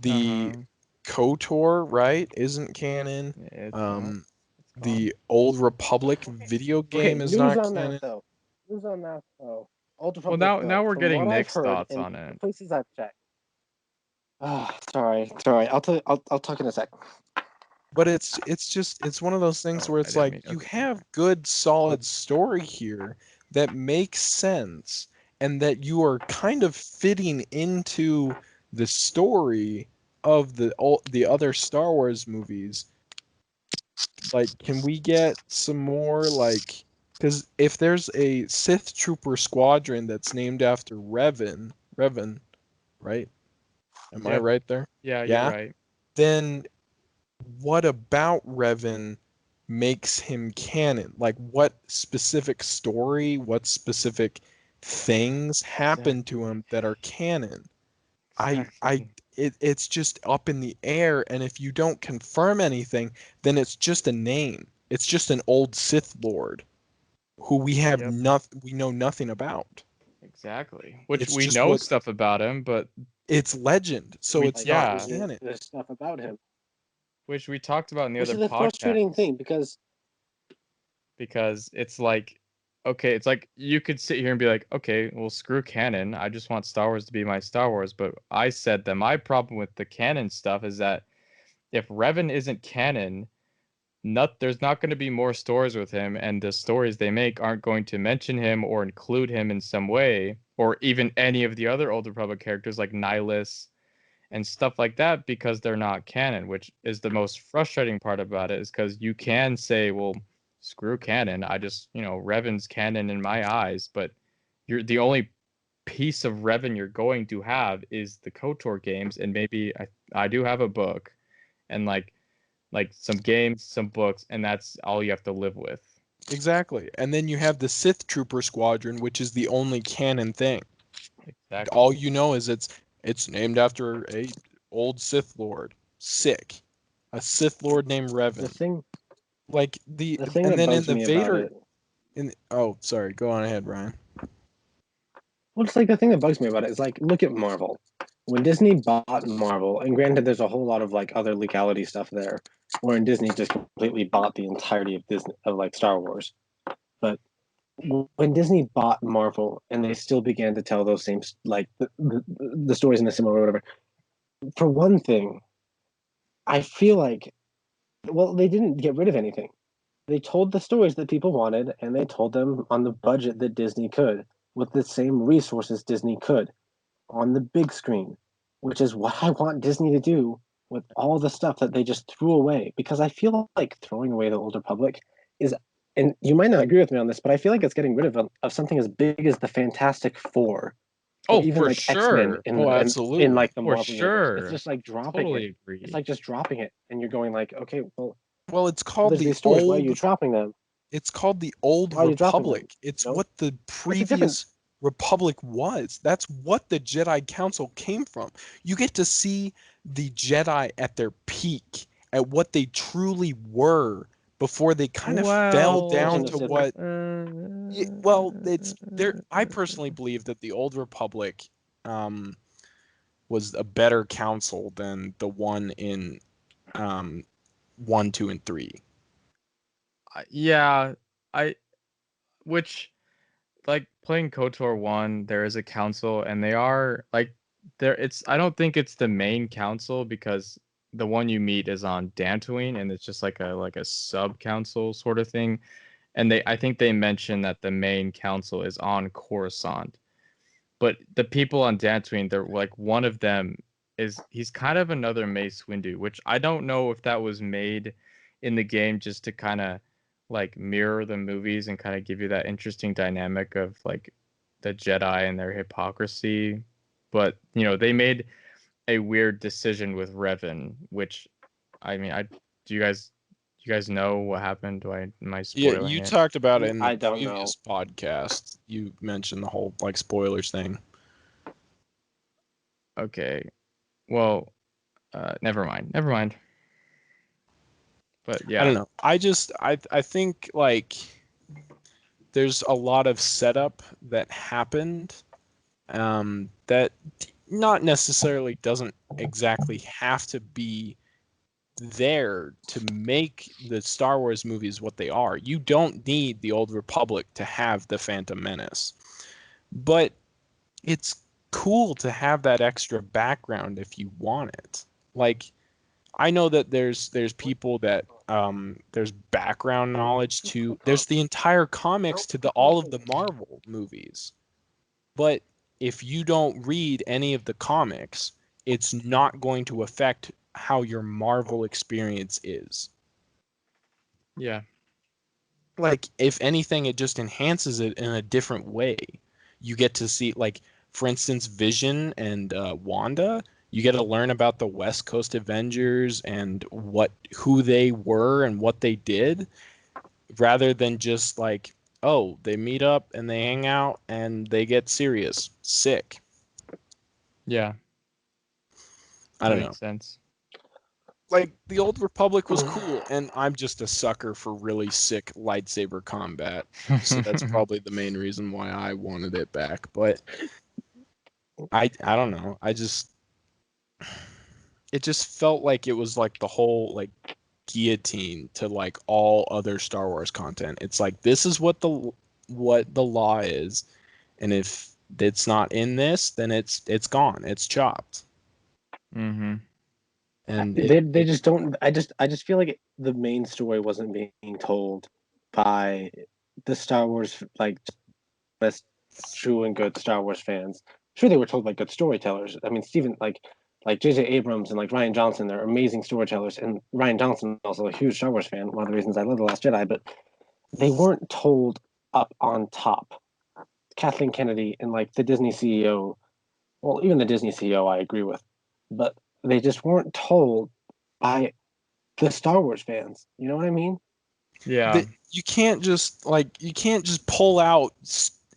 the uh-huh. KOTOR, right, isn't canon. It's not. Um, It's gone. the Old Republic video Okay, game is news not on that canon. though. News on that though. Old Well, Republic now though, we're from getting what I've Nick's heard thoughts and on the it. places I've checked. Sorry. I'll talk in a sec. But it's one of those things Oh, where I it's didn't like mean. you Okay. have good solid story here that makes sense and that you are kind of fitting into the story of the other Star Wars movies. Like, can we get some more like, because if there's a Sith Trooper squadron that's named after Revan, right? Am I Yep. right there? Yeah, you're Yeah. right. Then what about Revan makes him canon? Like, what specific story, what specific things happen to Exactly. him that are canon? I, Exactly. it's just up in the air, and if you don't confirm anything, then it's just a name. It's just an old Sith Lord who Yep. we know nothing about. Exactly. Which It's we just know what stuff about him, but it's legend, so we it's Like not yeah, canon. there's stuff about him, which we talked about in the which other is a frustrating podcast. thing Because it's like, okay, it's like you could sit here and be like, okay, well, screw canon. I just want Star Wars to be my Star Wars. But I said that my problem with the canon stuff is that if Revan isn't canon, there's not going to be more stories with him, and the stories they make aren't going to mention him or include him in some way, or even any of the other Old Republic characters like Nihilus and stuff like that because they're not canon, which is the most frustrating part about it, is because you can say, well, screw canon. I just, Revan's canon in my eyes, but you're the only piece of Revan you're going to have is the KOTOR games, and maybe I do have a book and like some games, some books, and that's all you have to live with. Exactly. And then you have the Sith Trooper squadron, which is the only canon thing. All Exactly. you know is it's named after a old Sith Lord. Sick. A Sith Lord named the Revan. thing Like the thing and that then in bugs the me about Vader it. oh, sorry, go on ahead, Ryan. Well, it's like the thing that bugs me about it is like, look at Marvel. When Disney bought Marvel, and granted, there's a whole lot of like other legality stuff there, wherein Disney just completely bought the entirety of Disney of like Star Wars. But when Disney bought Marvel, and they still began to tell those same like the stories in a similar or whatever. For one thing, I feel like, well, they didn't get rid of anything. They told the stories that people wanted, and they told them on the budget that Disney could, with the same resources Disney could, on the big screen, which is what I want Disney to do with all the stuff that they just threw away. Because I feel like throwing away the Old Republic is, and you might not agree with me on this, but I feel like it's getting rid of something as big as the Fantastic Four, or Oh, even for like X-Men sure. Oh, in absolutely. like the For Marvel universe. It's sure. just like dropping it. Totally It's agree. like just dropping it, and you're going like, okay, well, Well, there's these stories. Why are you dropping them? it's called the Old Why are you dropping them? Republic. It's You know, what the it's a different. previous Republic was. That's what the Jedi Council came from. You get to see the Jedi at their peak, at what they truly were before they kind of fell Well, down Legend of to Sith. what well, it's there. I personally believe that the Old Republic um, was a better council than the one in um, 1, 2, and 3. yeah, I which like playing KOTOR 1, there is a council, and they are like I don't think it's the main council, because the one you meet is on Dantooine, and it's just like a sub council sort of thing. And I think they mentioned that the main council is on Coruscant. But the people on Dantooine, they're like, one of them he's kind of another Mace Windu, which I don't know if that was made in the game just to kind of like mirror the movies and kind of give you that interesting dynamic of like the Jedi and their hypocrisy. But they made a weird decision with Revan, which I mean, do you guys know what happened? Am I Yeah, spoiling you it? talked about it in the I don't know. previous podcast. You mentioned the whole like spoilers thing. Okay. Well, never mind. Never mind. But yeah. I don't know. I think like there's a lot of setup that happened that not necessarily doesn't exactly have to be there to make the Star Wars movies what they are. You don't need the Old Republic to have the Phantom Menace. But it's cool to have that extra background if you want it. Like I know that there's people that there's background knowledge to there's the entire comics to the all of the Marvel movies. But if you don't read any of the comics, it's not going to affect how your Marvel experience is. Yeah. Like if anything, it just enhances it in a different way. You get to see like for instance Vision and Wanda, you get to learn about the West Coast Avengers and who they were and what they did, rather than just like, oh, they meet up and they hang out and they get serious. Sick. Yeah. I That don't know. makes sense. Like the Old Republic was cool, and I'm just a sucker for really sick lightsaber combat. So that's probably the main reason why I wanted it back. But I don't know. It just felt like it was like the whole like guillotine to like all other Star Wars content. It's like this is what the law is, and if it's not in this, then it's gone. It's chopped. Mm-hmm. And They just don't. I just feel like the main story wasn't being told by the Star Wars like best true and good Star Wars fans. Sure, they were told by good storytellers. I mean, Stephen like J.J. Abrams and like Ryan Johnson, they're amazing storytellers. And Ryan Johnson also a huge Star Wars fan. One of the reasons I love The Last Jedi, but they weren't told up on top. Kathleen Kennedy and like the Disney CEO, well, even the Disney CEO, I agree with, but they just weren't told by the Star Wars fans. You know what I mean? Yeah. you can't just pull out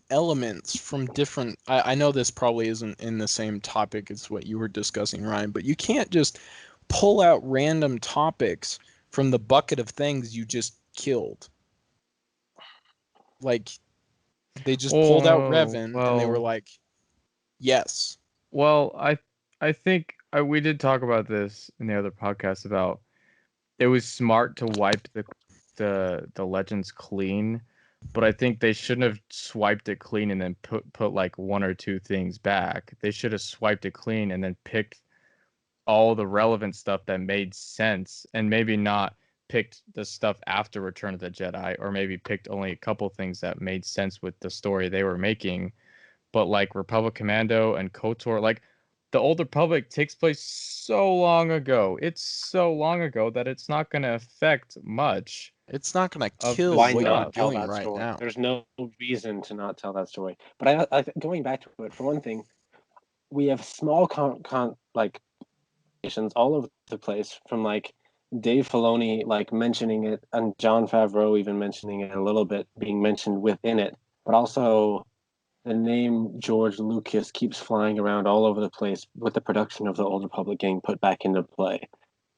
elements from different. I know this probably isn't in the same topic as what you were discussing, Ryan, but you can't just pull out random topics from the bucket of things you just killed. Like they just pulled out Oh, Revan and they were like, yes. well, I think we did talk about this in the other podcast about it was smart to wipe the legends clean, but I think they shouldn't have swiped it clean and then put like one or two things back. They should have swiped it clean and then picked all the relevant stuff that made sense, and maybe not picked the stuff after Return of the Jedi, or maybe picked only a couple things that made sense with the story they were making. But like Republic Commando and KOTOR, like the Old Republic takes place so long ago. It's so long ago that it's not going to affect much It's not going to of the kill Why what you're not stuff. tell doing that right story? now. There's no reason to not tell that story. But going back to it, for one thing, we have small like stations all over the place, from like Dave Filoni like mentioning it and John Favreau even mentioning it a little bit, being mentioned within it, but also the name George Lucas keeps flying around all over the place with the production of the Old Republic getting put back into play,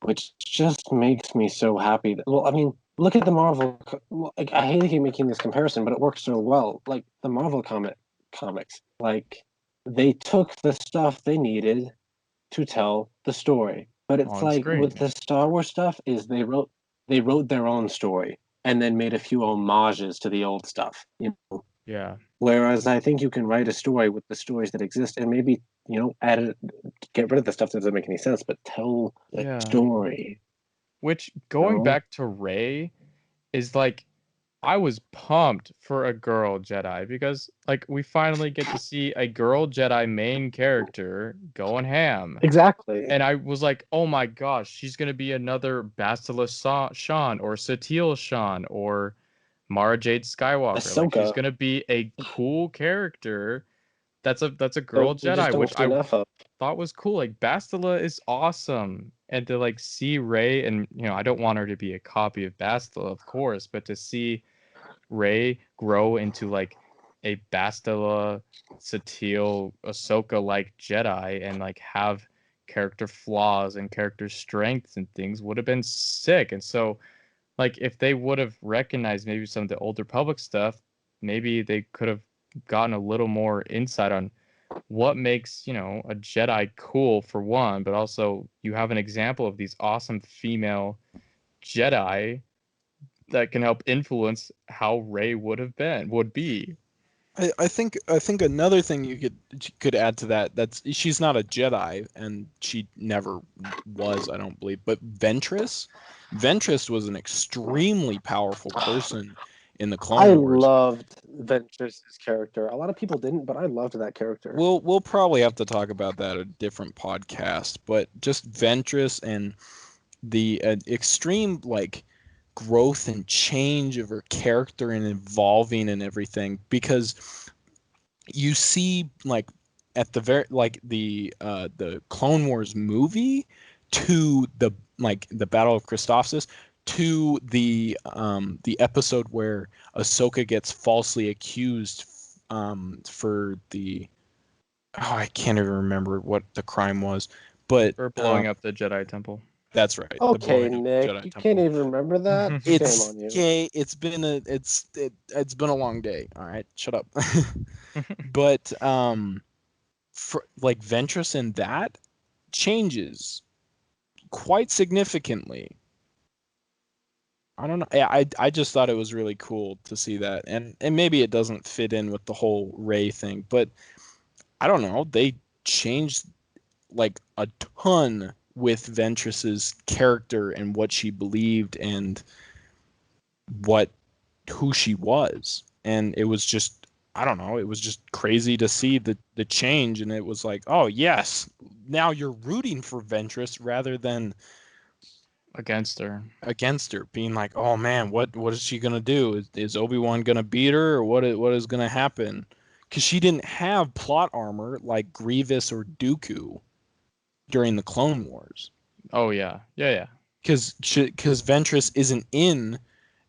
which just makes me so happy. Well, I mean, look at the Marvel. Like, I hate to keep making this comparison, but it works so well. Like the Marvel comics, like they took the stuff they needed to tell the story, but it's On like with screen. the Star Wars stuff, is they wrote their own story and then made a few homages to the old stuff. You know, Yeah. Whereas I think you can write a story with the stories that exist and maybe, add it, get rid of the stuff that doesn't make any sense, but tell the Yeah. story. Which, going No? back to Rey, is like, I was pumped for a girl Jedi because, like, we finally get to see a girl Jedi main character going ham. Exactly. And I was like, oh my gosh, she's going to be another Bastila Shan or Satil Shan or Mara Jade Skywalker. Like, she's Ahsoka. going to be a cool character that's a girl That we just Jedi, don't which see I enough of. thought was cool. Like, Bastila is awesome. And to, like, see Rey, and, I don't want her to be a copy of Bastila, of course, but to see Rey grow into, like, a Bastila, Satil, Ahsoka like Jedi and, like, have character flaws and character strengths and things would have been sick. And so, like, if they would have recognized maybe some of the older public stuff, maybe they could have gotten a little more insight on what makes, a Jedi cool, for one, but also you have an example of these awesome female Jedi that can help influence how Rey would be. I think another thing you could add to that's she's not a Jedi and she never was, I don't believe, but Ventress was an extremely powerful person in the I Clone Wars. loved Ventress's character. A lot of people didn't, but I loved that character. We'll probably have to talk about that at a different podcast, but just Ventress and the extreme like growth and change of her character and evolving and everything, because you see like at the very like the Clone Wars movie to the Battle of Christophsis to the episode where Ahsoka gets falsely accused for the I can't even remember what the crime was, but For blowing up the Jedi Temple. that's right, the Okay, blowing up Nick, Jedi you Temple. can't even remember that? Shame It's on you. okay. It's been a long day. All right, shut up. But for like Ventress in that changes quite significantly. I don't know. I just thought it was really cool to see that, and maybe it doesn't fit in with the whole Rey thing, but I don't know. They changed like a ton with Ventress's character and what she believed and what who she was, and it was just I don't know, it was just crazy to see the change, and it was like, oh yes, now you're rooting for Ventress rather than Against her. against her, being like, oh man, what is she gonna do? Is Obi-Wan gonna beat her, or what is gonna happen? Because she didn't have plot armor like Grievous or Dooku during the Clone Wars. Oh yeah. Yeah. Because Ventress isn't in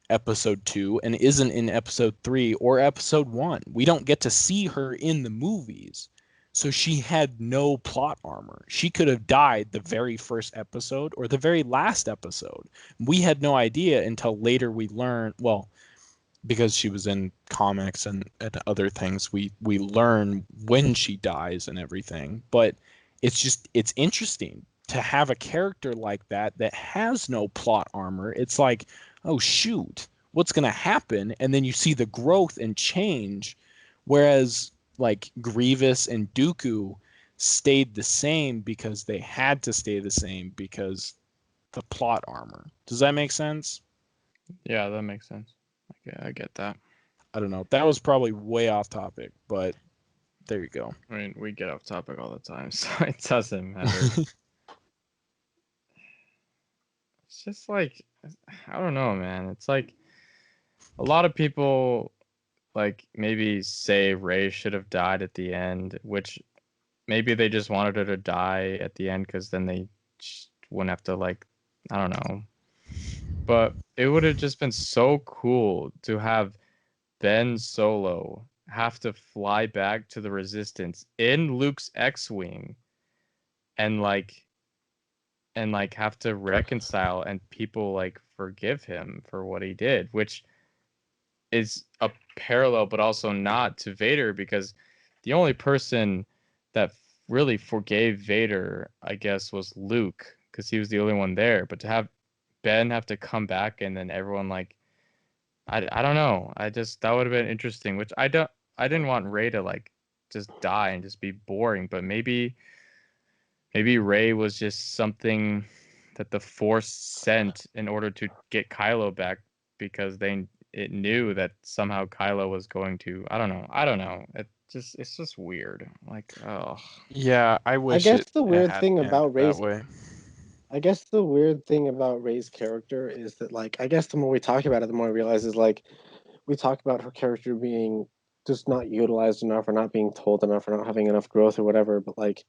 episode 2 and isn't in episode 3 or episode 1. We don't get to see her in the movies. So she had no plot armor. She could have died the very first episode or the very last episode. We had no idea until later we learned, well, because she was in comics and other things, we learn when she dies and everything. But it's interesting to have a character like that has no plot armor. It's like, oh shoot, what's going to happen? And then you see the growth and change, whereas like Grievous and Dooku stayed the same because they had to stay the same because the plot armor. Does that make sense? Yeah, that makes sense. Okay, I get that. I don't know. That was probably way off topic, but there you go. I mean, we get off topic all the time, so it doesn't matter. It's just like, I don't know, man. It's like a lot of people like maybe say Rey should have died at the end, which maybe they just wanted her to die at the end because then they just wouldn't have to, like, I don't know. But it would have just been so cool to have Ben Solo have to fly back to the Resistance in Luke's X-wing and have to reconcile and people like forgive him for what he did, which is a parallel but also not to Vader, because the only person that really forgave Vader, I guess, was Luke, because he was the only one there. But to have Ben have to come back and then everyone like I don't know. That would have been interesting. Which I didn't want Ray to like just die and just be boring. But maybe Ray was just something that the Force sent in order to get Kylo back because it knew that somehow Kylo was going to. I don't know. I don't know. It's just weird. Like, oh. Yeah, I I wish guess it the weird had thing ended about that Ray's way. I guess the weird thing about Ray's character is that, like, I guess the more we talk about it, the more I realize is like we talk about her character being just not utilized enough, or not being told enough, or not having enough growth, or whatever. But like,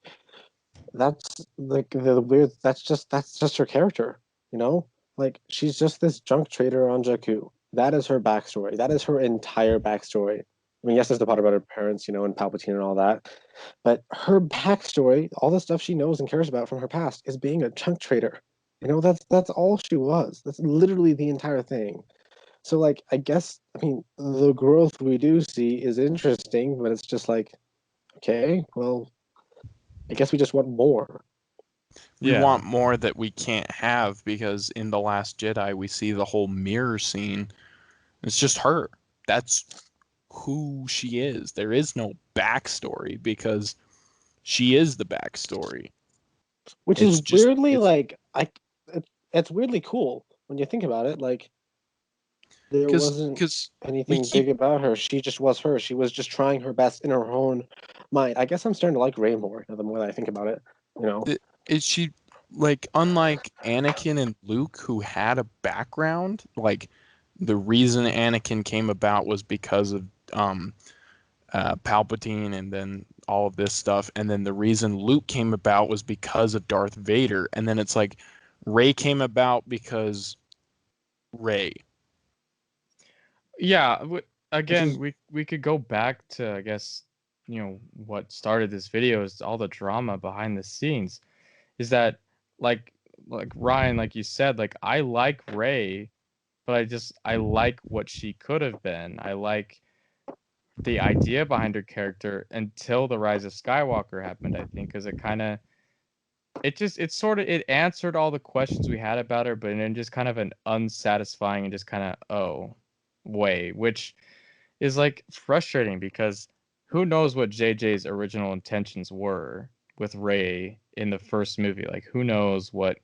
that's like the weird. That's just her character, you know. Like, she's just this junk trader on Jakku. That is her backstory. That is her entire backstory. I mean, yes, there's the part about her parents, and Palpatine and all that, but her backstory, all the stuff she knows and cares about from her past, is being a junk trader. That's all she was. That's literally the entire thing. So, like, I guess, I mean, the growth we do see is interesting, but it's just like, okay, well, I guess we just want more. We Yeah. want more that we can't have because in The Last Jedi we see the whole mirror scene. It's just her. That's who she is. There is no backstory because she is the backstory. Which is It's just weirdly it's like it's weirdly cool when you think about it. Like, there wasn't because we anything keep big about her. She just was her. She was just trying her best in her own mind. I guess I'm starting to like Ray more the more that I think about it. You know, is she like unlike Anakin and Luke who had a background, like the reason Anakin came about was because of Palpatine and then all of this stuff. And then the reason Luke came about was because of Darth Vader. And then it's like Rey came about because Rey. Yeah, which again, is we could go back to, I guess, what started this video is all the drama behind the scenes. Is that like Ryan, like you said, like I like Ray, but I like what she could have been. I like the idea behind her character until the Rise of Skywalker happened, I think, because it answered all the questions we had about her, but in just kind of an unsatisfying and just kind of way, which is like frustrating because who knows what JJ's original intentions were with Rey in the first movie? Like, who knows what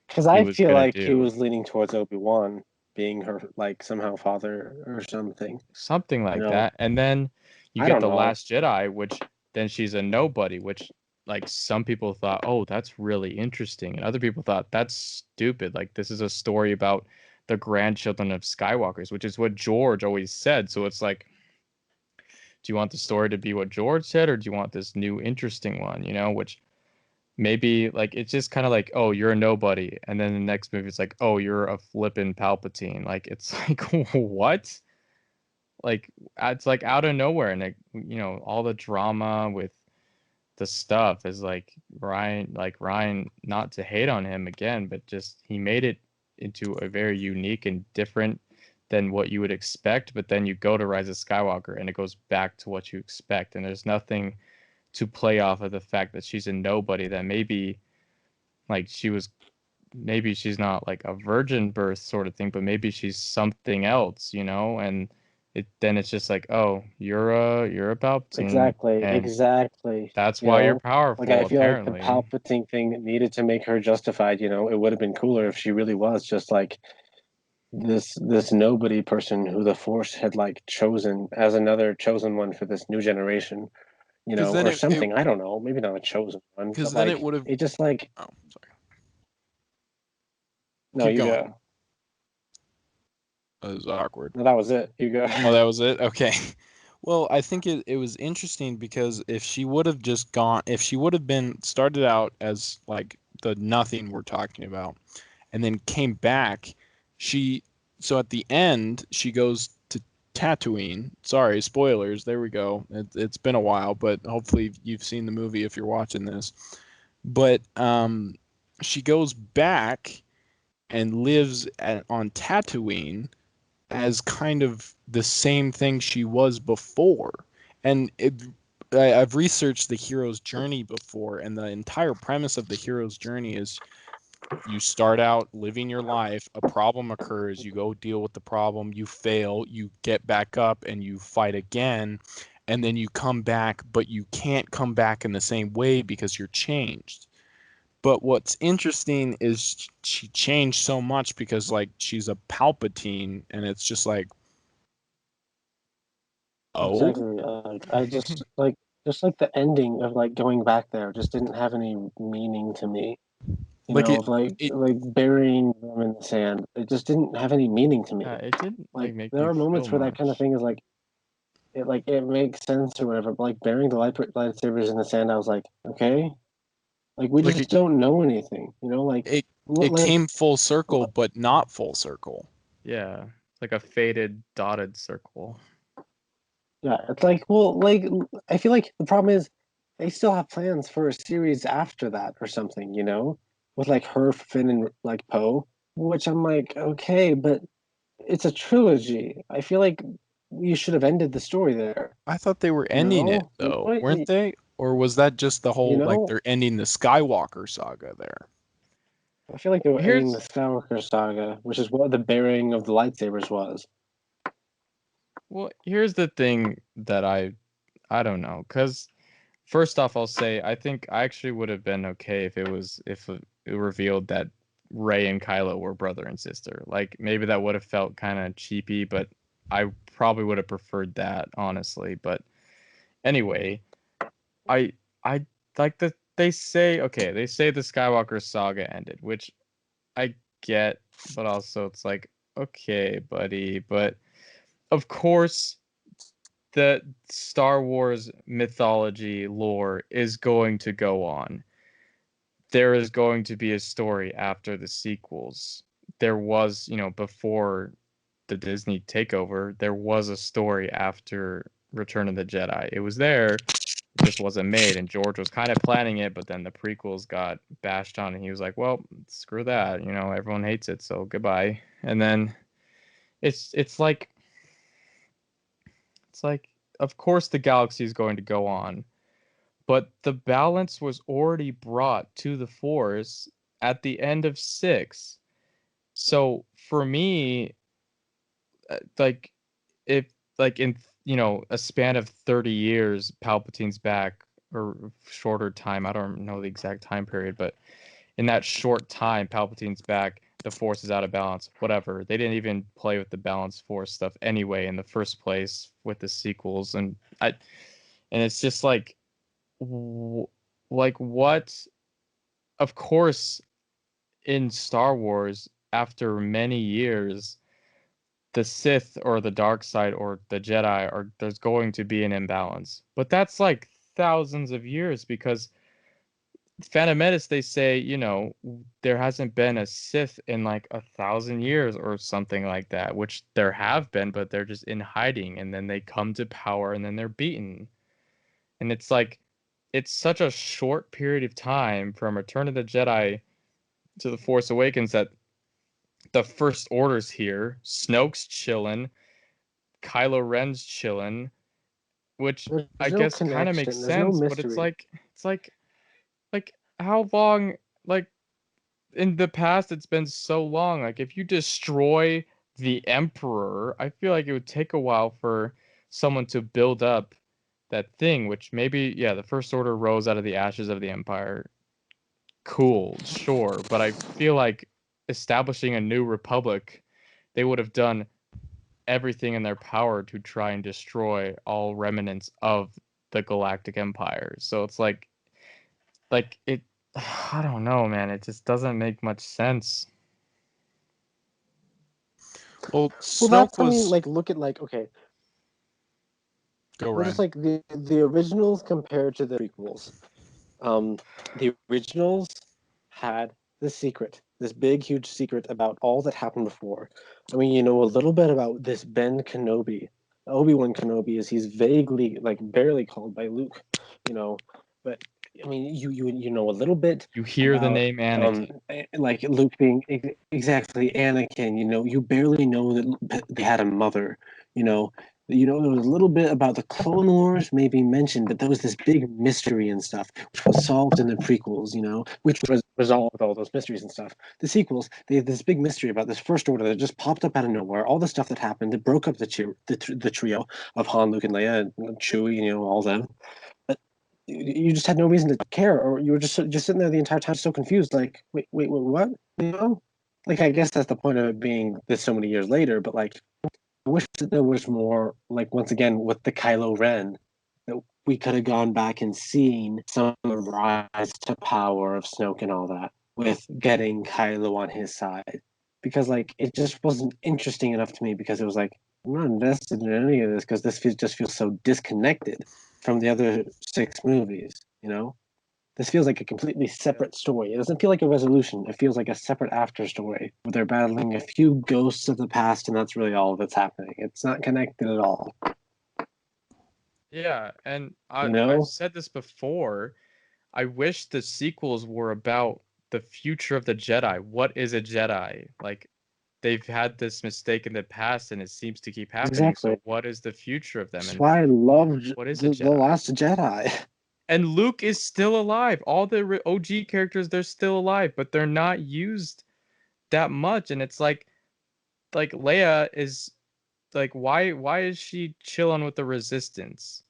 because he I was feel gonna like he do? was leaning towards Obi-Wan being her, like, somehow father or something. Something You like know, that. And then you I get don't the know. Last Jedi, which then she's a nobody, which like some people thought, oh, that's really interesting, and other people thought that's stupid. Like, this is a story about the grandchildren of Skywalkers, which is what George always said. So it's like, do you want the story to be what George said, or do you want this new interesting one? Which maybe like it's just kind of like, oh, you're a nobody, and then the next movie it's like, oh, you're a flippin' Palpatine. Like, it's like, what? Like, it's like out of nowhere, and like, all the drama with the stuff is like Ryan, not to hate on him again, but just he made it into a very unique and different than what you would expect. But then you go to Rise of Skywalker and it goes back to what you expect, and there's nothing to play off of the fact that she's a nobody, that maybe like maybe she's not like a virgin birth sort of thing, but maybe she's something else, and it's just like, oh, you're a Palpatine, Exactly, and exactly. that's why you're Like, I powerful, feel like the apparently. Palpatine thing needed to make her justified. It would have been cooler if she really was just like this nobody person who the Force had, like, chosen as another chosen one for this new generation, Because then or it something. I don't know, maybe not a chosen one, because but then it like would have it just like oh sorry. no, Keep you going. go. That was awkward. No, that was it. You go. Oh, that was it? Okay. Well, I think it was interesting because if she would have been started out as like the nothing we're talking about and then came back, she, so at the end, she goes to Tatooine. Sorry, spoilers. There we go. It's been a while, but hopefully you've seen the movie if you're watching this. But she goes back and lives on Tatooine as kind of the same thing she was before. And I've researched the hero's journey before, and the entire premise of the hero's journey is You start out living your life, a problem occurs, you go deal with the problem, you fail, you get back up and you fight again, and then you come back, but you can't come back in the same way because you're changed. But what's interesting is she changed so much because like she's a Palpatine, and it's just like, oh, Exactly. I just like the ending of like going back there just didn't have any meaning to me. You like know, it of it like burying them in the sand. It just didn't have any meaning to me. It didn't like Like make there me are feel moments where that kind of much. thing is like it makes sense or whatever. But like burying the lightsabers in the sand, I was like, okay, like we like just don't know anything. You know, it it like came full circle, but not full circle. Yeah, like a faded dotted circle. yeah, it's like well, like I feel like the problem is they still have plans for a series after that or something. You know, with like her, Finn, and like Poe. Which I'm like, okay, but it's a trilogy. I feel like you should have ended the story there. I thought they were You ending it know, though, weren't they? Or was that just the you whole like know. they're ending the Skywalker saga there? I feel like they were ending the Here's Skywalker saga, which is what the burying of the lightsabers was. here's the thing that I don't know, cuz first off I'll say I think I actually would have been okay if it revealed that Rey and Kylo were brother and sister. Like maybe that would have felt kind of cheapy, but I probably would have preferred that honestly. But anyway, I I like that they say okay, they say the Skywalker saga ended, which I get, but also it's like okay, buddy, but of course the Star Wars mythology lore is going to go on. There is going to be a story after the sequels. There was, before the Disney takeover, there was a story after Return of the Jedi. It was there, it just wasn't made, and George was kind of planning it, but then the prequels got bashed on, and he was like, "Well, screw that. Everyone hates it, so goodbye." And then it's like it's like, of course, the galaxy is going to go on, but the balance was already brought to the Force at the end of six. So for me, like if like in a span of 30 years, Palpatine's back or shorter time, I don't know the exact time period, but in that short time, Palpatine's back, the Force is out of balance, whatever. They didn't even play with the balance Force stuff anyway in the first place with the sequels, and it's just like like what? Of course, in Star Wars, after many years, the Sith or the dark side or the Jedi are there's going to be an imbalance. But that's like thousands of years because Phantom Menace, they say, there hasn't been a Sith in like 1,000 years or something like that, which there have been, but they're just in hiding and then they come to power and then they're beaten. And it's like, it's such a short period of time from Return of the Jedi to The Force Awakens that the First Order's here, Snoke's chilling, Kylo Ren's chilling, which I There's no guess kind of makes connection. There's no sense, but mystery. it's like how long, like in the past it's been so long. Like if you destroy the Emperor, I feel like it would take a while for someone to build up that thing, which maybe, yeah, the First Order rose out of the ashes of the Empire. Cool, sure, but I feel like establishing a new republic, they would have done everything in their power to try and destroy all remnants of the Galactic Empire. So it's like it I don't know, man. It just doesn't make much sense. Well, Well, that's Snoke I mean, was like look at like okay, go well just Ryan. like the originals compared to the prequels. The originals had this secret, this big, huge secret about all that happened before. I mean, you know a little bit about this Ben Kenobi, Obi-Wan Kenobi, as he's vaguely, like, barely called by Luke, you know. But I mean, you know a little bit You hear the about, name Anakin. like Luke being exactly Anakin. You know, you barely know that they had a mother. You know, You know, there was a little bit about the Clone Wars maybe mentioned, but there was this big mystery and stuff, which was solved in the prequels, you know, which was resolved all those mysteries and stuff. The sequels, they had this big mystery about this First Order that just popped up out of nowhere, all the stuff that happened, that broke up the trio of Han, Luke, and Leia, and Chewie, you know, all them. But you just had no reason to care, or you were just sitting there the entire time so confused, like, wait, what? You know? Like, I guess that's the point of it being this so many years later, but like, I wish that there was more, like, once again, with the Kylo Ren, that we could have gone back and seen some of the rise to power of Snoke and all that, with getting Kylo on his side. Because, like, it just wasn't interesting enough to me because it was like, I'm not invested in any of this because just feels so disconnected from the other 6 movies, you know? This feels like a completely separate story. It doesn't feel like a resolution. It feels like a separate after story where they're battling a few ghosts of the past, and that's really all that's happening. It's not connected at all. Yeah, and You I've know? said this before. I wish the sequels were about the future of the Jedi. What is a Jedi? Like, they've had this mistake in the past, and it seems to keep happening. Exactly. So, what is the future of them? That's And why I loved what is a the Jedi? Last Jedi. And Luke is still alive. All the OG characters, they're still alive, but they're not used that much. And it's like Leia is like, why is she chilling with the Resistance?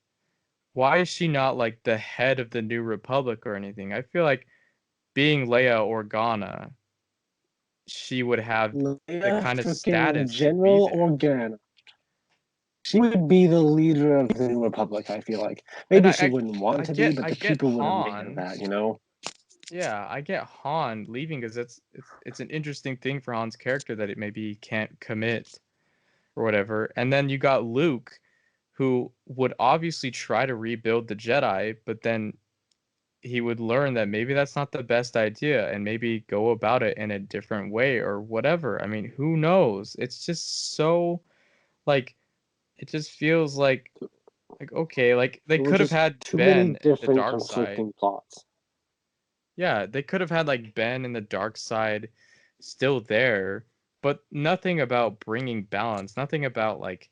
Why is she not like the head of the New Republic or anything? I feel like being Leia Organa, she would have the Leia kind of freaking status to be General there. Organa. She would be the leader of the New Republic, I feel like. And Maybe she wouldn't want to be, but I the get people would have made her Han. that, you know? Yeah, I get Han leaving because it's an interesting thing for Han's character that it maybe can't commit or whatever. And then you got Luke, who would obviously try to rebuild the Jedi, but then he would learn that maybe that's not the best idea and maybe go about it in a different way or whatever. I mean, who knows? It's just so like it just feels like okay, like they There were could have just had too many Ben in the different dark side. conflicting plots. Yeah, they could have had like Ben in the dark side still there, but nothing about bringing balance, nothing about like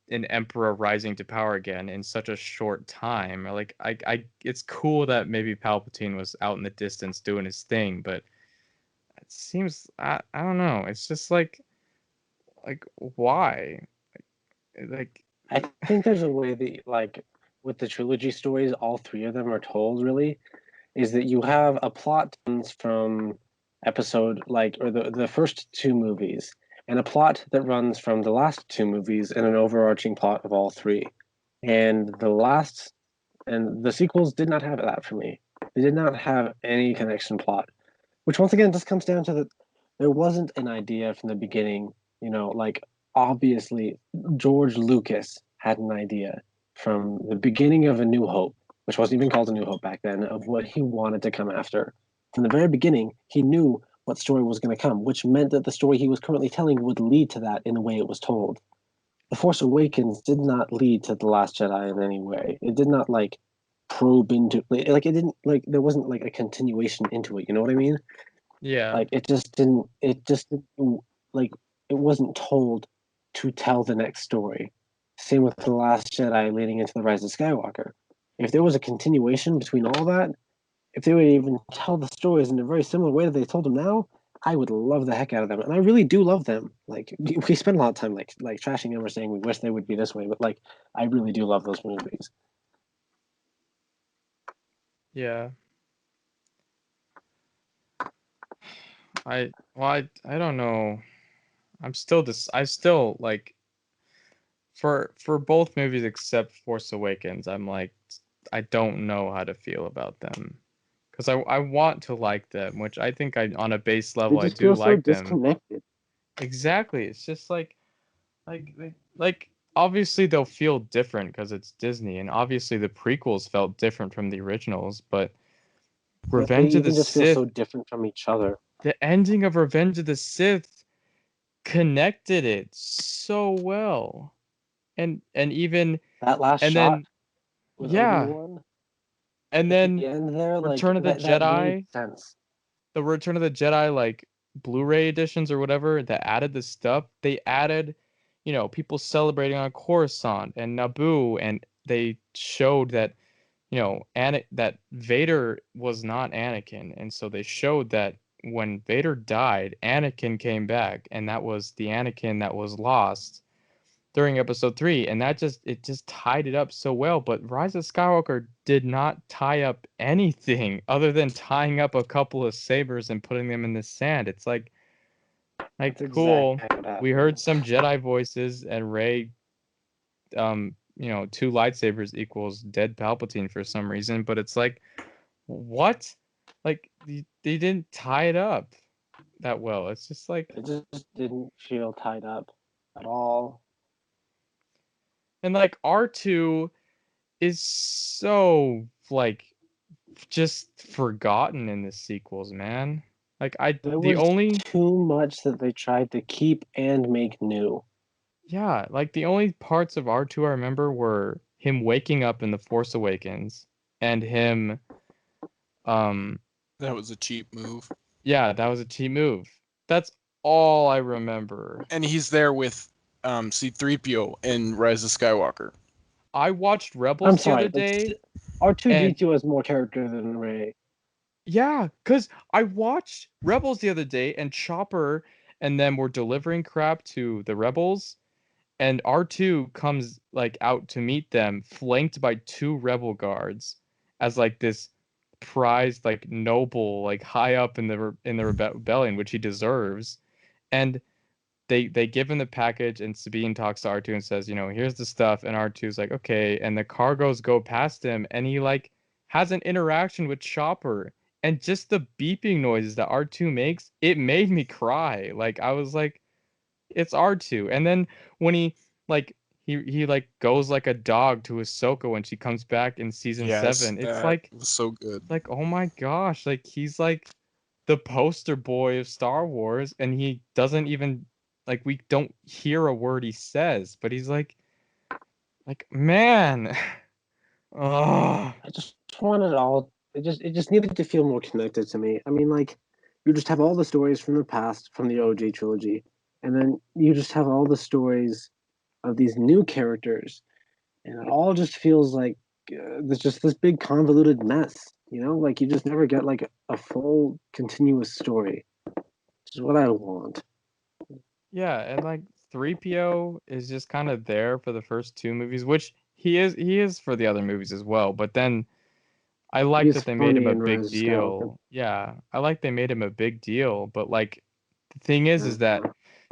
an emperor rising to power again in such a short time. Like it's cool that maybe Palpatine was out in the distance doing his thing, but it seems I don't know. It's just like why? Like I think there's a way that, like, with the trilogy stories, all 3 of them are told, really, is that you have a plot that comes from episode, like, or the first 2 movies, and a plot that runs from the last 2 movies, and an overarching plot of all 3. And the sequels did not have that for me. They did not have any connection plot, which once again just comes down to that there wasn't an idea from the beginning. You know, like, obviously George Lucas had an idea from the beginning of A New Hope, which wasn't even called A New Hope back then, of what he wanted to come after. From the very beginning, he knew what story was going to come, which meant that the story he was currently telling would lead to that in the way it was told. The Force Awakens did not lead to The Last Jedi in any way. It did not, like, probe into, like, it didn't, like, there wasn't like a continuation into it. You know what I mean? yeah. Like, it just didn't, like, it wasn't told to tell the next story. Same with The Last Jedi leading into The Rise of Skywalker. If there was a continuation between all that, if they would even tell the stories in a very similar way that they told them now, I would love the heck out of them. And I really do love them. Like, we spend a lot of time like trashing them or saying we wish they would be this way, but like, I really do love those movies. Yeah. I don't know. I still like for both movies except Force Awakens, I'm like I don't know how to feel about them. Because I want to like them, which I think I on a base They level I just do feel so like them. disconnected. Exactly. It's just like obviously they'll feel different because it's Disney, and obviously the prequels felt different from the originals, but But they Revenge of the even just feel Sith, so different from each other. the ending of Revenge of the Sith connected it so well. And even That last and shot then with yeah, Obi-Wan and at the then end there, like, Return of the that made Jedi, sense. the Return of the Jedi like Blu-ray editions or whatever that added the stuff. They added, people celebrating on Coruscant and Naboo, and they showed that that Vader was not Anakin, and so they showed that when Vader died, Anakin came back, and that was the Anakin that was lost during Episode 3, and it just tied it up so well. But Rise of Skywalker did not tie up anything other than tying up a couple of sabers and putting them in the sand. It's like That's cool. exactly what We happened. heard some Jedi voices, and Rey, two lightsabers equals dead Palpatine for some reason, but it's like, what? Like they didn't tie it up that well. It's just like, It just didn't feel tied up at all. and like R2 is so like just forgotten in the sequels, man. Like There the was only too much that they tried to keep and make new. yeah, like the only parts of R2 I remember were him waking up in The Force Awakens and him That was a cheap move. yeah, that was a cheap move. That's all I remember. And he's there with C-3PO in Rise of Skywalker. I watched I'm Rebels the other sorry, day, and R2D2 has more character than Rey. yeah, because I watched Rebels the other day, and Chopper and them were delivering crap to the Rebels, and R2 comes like out to meet them, flanked by two Rebel guards, as like this prized like noble, like high up in the rebellion, which he deserves. And they give him the package, and Sabine talks to R2 and says, here's the stuff, and R2's like, okay, and the cargoes go past him, and he like has an interaction with Chopper, and just the beeping noises that R2 makes, it made me cry. Like I was like, it's R2. And then when like he like goes like a dog to Ahsoka when she comes back in season Yes, 7, it's that like was so good. oh my gosh, like he's like the poster boy of Star Wars, and he doesn't even like, we don't hear a word he says, but he's like man. Oh, I just wanted all. It just needed to feel more connected to me. I mean, like, you just have all the stories from the past from the OJ trilogy, and then you just have all the stories of these new characters, and it all just feels like there's just this big convoluted mess. Like you just never get like a full continuous story, which is what I want. yeah, and like 3PO is just kind of there for the first two movies, which he is for the other movies as well, but then I like He's that they made him funny a in big Rise of Skywalker. deal. Yeah, I like they made him a big deal, but like the thing is that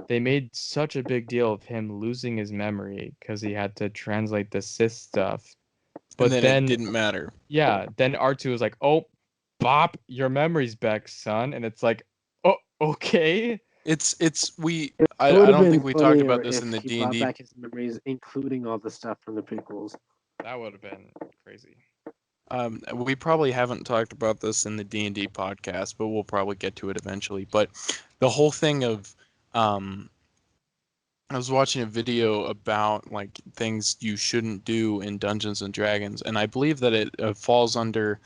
they made such a big deal of him losing his memory because he had to translate the Sith stuff. And But then it then, didn't matter. yeah, then R2 was like, "Oh, Bop, your memory's back, son," and it's like, "Oh, okay." It's we. It I would have don't been think we talked about funnier this if in the he D and brought D. back his memories, including all the stuff from the prequels. That would have been crazy. We probably haven't talked about this in the D&D podcast, but we'll probably get to it eventually. But the whole thing of, I was watching a video about like things you shouldn't do in Dungeons and Dragons, and I believe that it falls under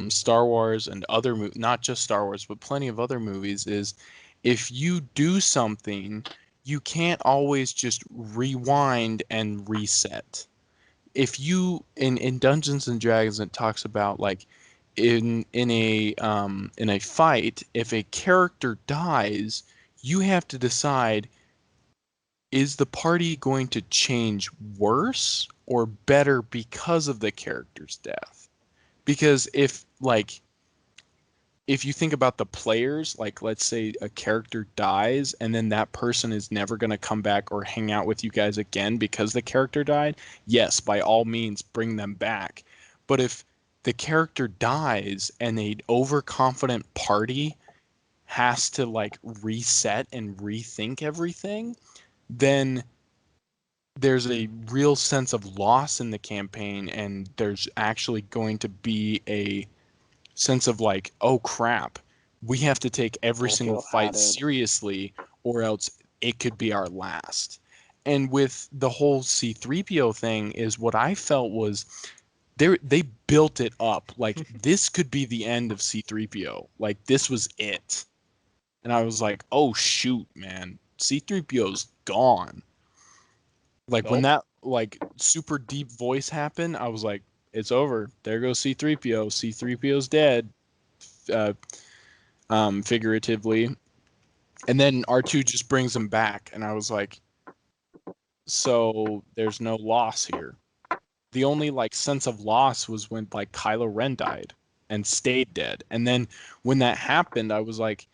Star Wars and other not just Star Wars, but plenty of other movies. Is if you do something, you can't always just rewind and reset. If you in Dungeons and Dragons, it talks about like in a fight, if a character dies, you have to decide, is the party going to change worse or better because of the character's death? Because if you think about the players, like let's say a character dies and then that person is never going to come back or hang out with you guys again because the character died, yes, by all means, bring them back. But if the character dies and an overconfident party has to like reset and rethink everything, then there's a real sense of loss in the campaign, and there's actually going to be a sense of like, oh crap, we have to take every I single feel fight added. seriously, or else it could be our last. And with the whole C3PO thing, is what I felt was they built it up like this could be the end of C3PO. Like this was it. And I was like, oh shoot, man, C3PO's gone. Like when Nope. that like super deep voice happened, I was like, it's over. There goes C3PO. C3PO's dead, uh, figuratively. And then R2 just brings him back, and I was like, so there's no loss here. The only like sense of loss was when like Kylo Ren died and stayed dead. And then when that happened, I was like,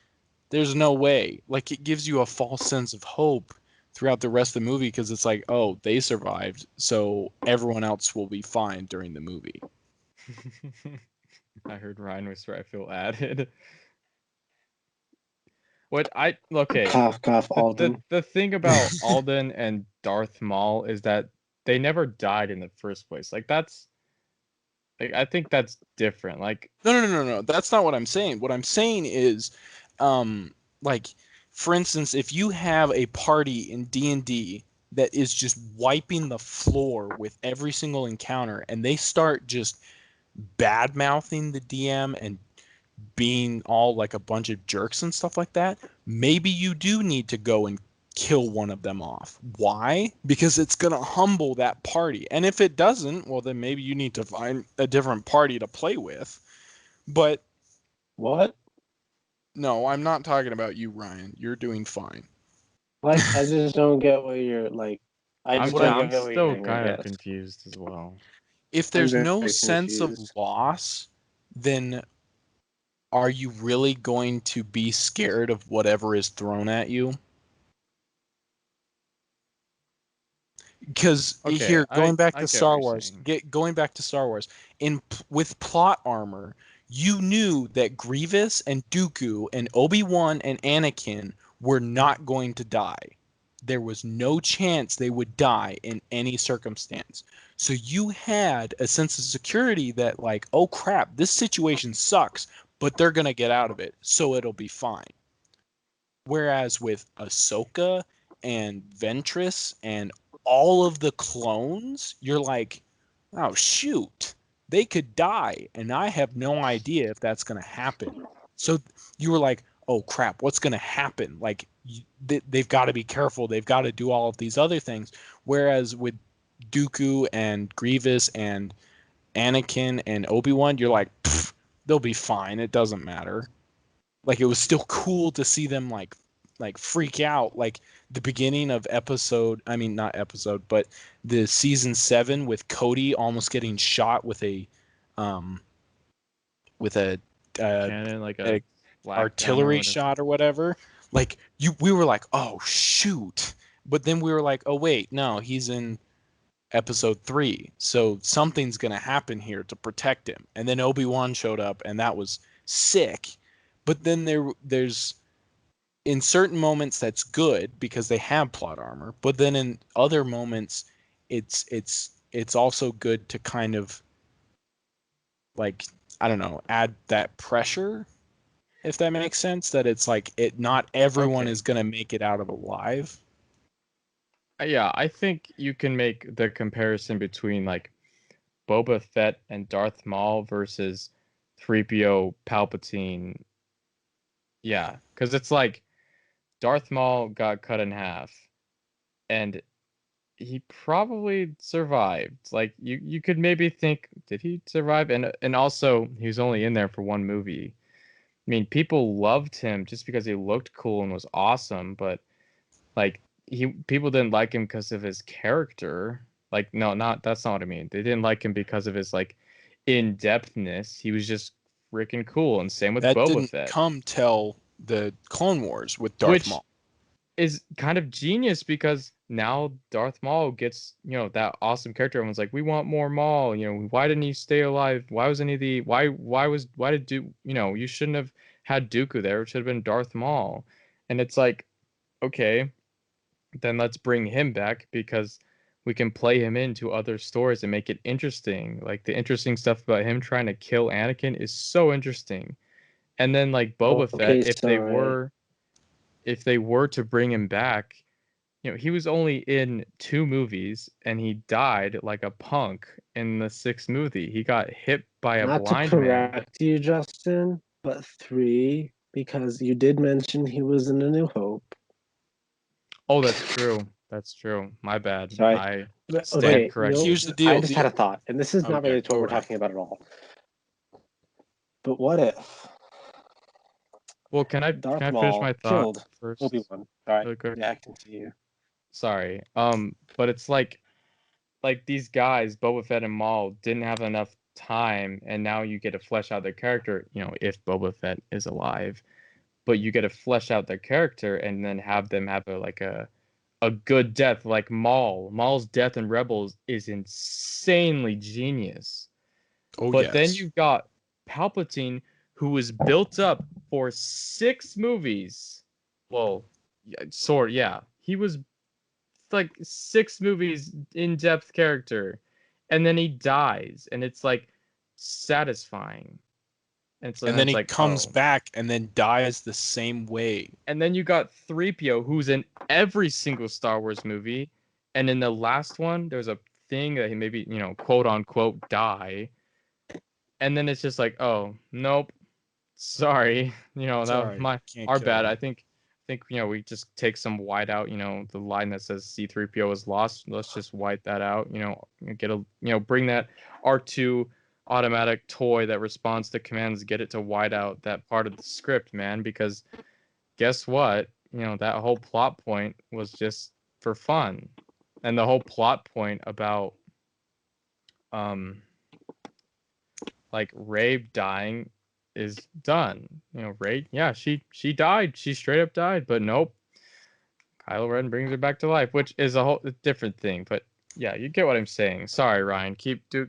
there's no way. Like it gives you a false sense of hope throughout the rest of the movie because it's like, oh, they survived, so everyone else will be fine during the movie. I heard Ryan whisper. I feel added. What I okay. Cough, cough, Alden. The thing about Alden and Darth Maul is that they never died in the first place. Like that's like I think that's different. Like No. That's not what I'm saying. What I'm saying is, like, for instance, if you have a party in D&D that is just wiping the floor with every single encounter, and they start just bad mouthing the DM and being all like a bunch of jerks and stuff like that, maybe you do need to go and kill one of them off. Why? Because it's going to humble that party. And if it doesn't, well, then maybe you need to find a different party to play with. But What? no, I'm not talking about you, Ryan. You're doing fine. Like, I just don't get what you're like. I just don't I'm get what you're still saying, I kind of guess. confused as well. If I'm there's very no sense of confused. loss, then are you really going to be scared of whatever is thrown at you? Because Okay, here, going back I to get what Star you're Wars, saying. going back to Star Wars, with plot armor, you knew that Grievous and Dooku and Obi-Wan and Anakin were not going to die. There was no chance they would die in any circumstance. So you had a sense of security that like, oh crap, this situation sucks, but they're gonna get out of it, so it'll be fine. Whereas with Ahsoka and Ventress and all of the clones, you're like, oh shoot, they could die, and I have no idea if that's gonna happen. So you were like, oh crap, what's gonna happen? Like they've got to be careful. They've got to do all of these other things. Whereas with Dooku and Grievous and Anakin and Obi-Wan, you're like, they'll be fine. It doesn't matter. Like it was still cool to see them like freak out, like the beginning of episode, I mean not episode, but the season 7 with Cody almost getting shot um with Canon like a a black gun or artillery whatever. shot or whatever. Like we were like, oh shoot, but then we were like, oh wait, no, he's in episode 3, so something's gonna happen here to protect him. And then Obi-Wan showed up, and that was sick. But then there's in certain moments that's good because they have plot armor, but then in other moments it's also good to kind of like, I don't know, add that pressure, if that makes sense, that it's like it not everyone Okay. is going to make it out of alive. Yeah, I think you can make the comparison between like Boba Fett and Darth Maul versus 3PO Palpatine. Yeah, because it's like Darth Maul got cut in half, and he probably survived. Like you could maybe think, did he survive? And also he was only in there for one movie. I mean, people loved him just because he looked cool and was awesome, but like people didn't like him because of his character. Like no, not that's not what I mean. They didn't like him because of his like in-depthness. He was just freaking cool, and same with That Boba didn't Fett, come till the Clone Wars with Darth which Maul. is kind of genius because now Darth Maul gets, that awesome character. Everyone's like, we want more Maul. Why didn't he stay alive? Why wasn't he the why did you shouldn't have had Dooku there. It should have been Darth Maul. And it's like, okay, then let's bring him back because we can play him into other stories and make it interesting. Like the interesting stuff about him trying to kill Anakin is so interesting. And then like Boba Fett, Okay, sorry. if they were to bring him back, he was only in 2 movies and he died like a punk in the 6th movie. He got hit by a Not to blind man. correct you, Justin, but 3, because you did mention he was in A New Hope. Oh, that's true. That's true. My bad. Sorry. I But, stand okay, corrected. Here's the I deal. just had a thought, and this is not Okay, related to what go we're ahead. talking about at all. But what if Well, can I Darth finish my Maul thought killed first? Obi-Wan? All right, Really quick? yeah, I can see you. Sorry. But it's like these guys, Boba Fett and Maul, didn't have enough time, and now you get to flesh out their character. You know, if Boba Fett is alive, but you get to flesh out their character and then have them have a good death, like Maul. Maul's death in Rebels is insanely genius. Oh But then yes. you've got Palpatine, who was built up for 6 movies. Well, yeah. He was like 6 movies in-depth character. And then he dies. And it's like satisfying. And then It's he like, comes oh. back and then dies the same way. And then you got 3PO, who's in every single Star Wars movie. And in the last one, there's a thing that he maybe, quote unquote, die. And then it's just like, oh, nope, sorry. Sorry, can't Our kill bad. him. I think we just take some white out, the line that says C3PO is lost. Let's just white that out, bring that R2 automatic toy that responds to commands, get it to white out that part of the script, man, because guess what? That whole plot point was just for fun. And the whole plot point about like Rey dying is done. Rey, yeah, she died. She straight up died, but nope. Kylo Ren brings her back to life, which is a whole different thing. But yeah, you get what I'm saying. Sorry, Ryan. Keep do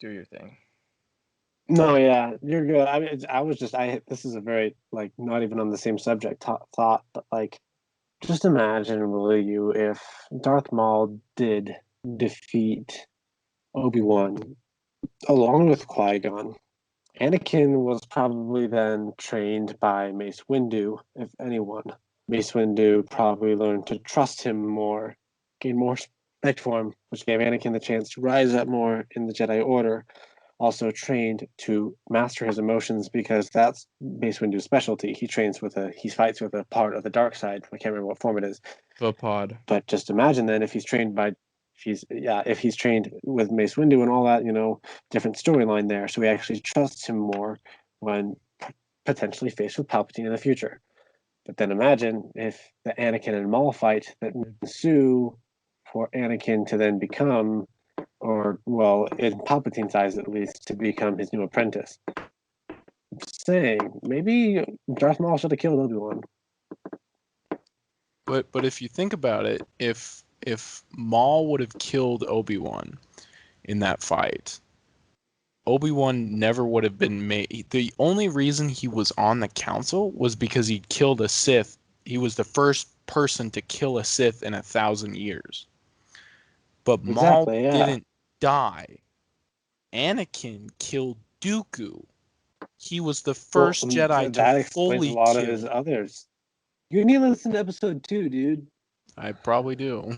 your thing. No, yeah, you're good. I mean, this is a very like not even on the same subject thought, but like just imagine, will you, if Darth Maul did defeat Obi-Wan along with Qui-Gon. Anakin was probably then trained by Mace Windu, if anyone. Mace Windu probably learned to trust him more, gain more respect for him, which gave Anakin the chance to rise up more in the Jedi Order. Also trained to master his emotions because that's Mace Windu's specialty. He fights with a part of the dark side. I can't remember what form it is. The pod. But just imagine then if he's trained with Mace Windu and all that, different storyline there. So he actually trusts him more when potentially faced with Palpatine in the future. But then imagine if the Anakin and Maul fight that ensue for Anakin to then become, or well, in Palpatine's eyes at least, to become his new apprentice. I'm just saying, maybe Darth Maul should have killed Obi-Wan. But if you think about it, if Maul would have killed Obi-Wan in that fight, Obi-Wan never would have been made. The only reason he was on the council was because he killed a Sith. He was the first person to kill a Sith in 1,000 years. But Maul Exactly, yeah. didn't die. Anakin killed Dooku. He was the first Jedi to that explains fully a lot kill. of his others. You need to listen to episode 2, dude. I probably do.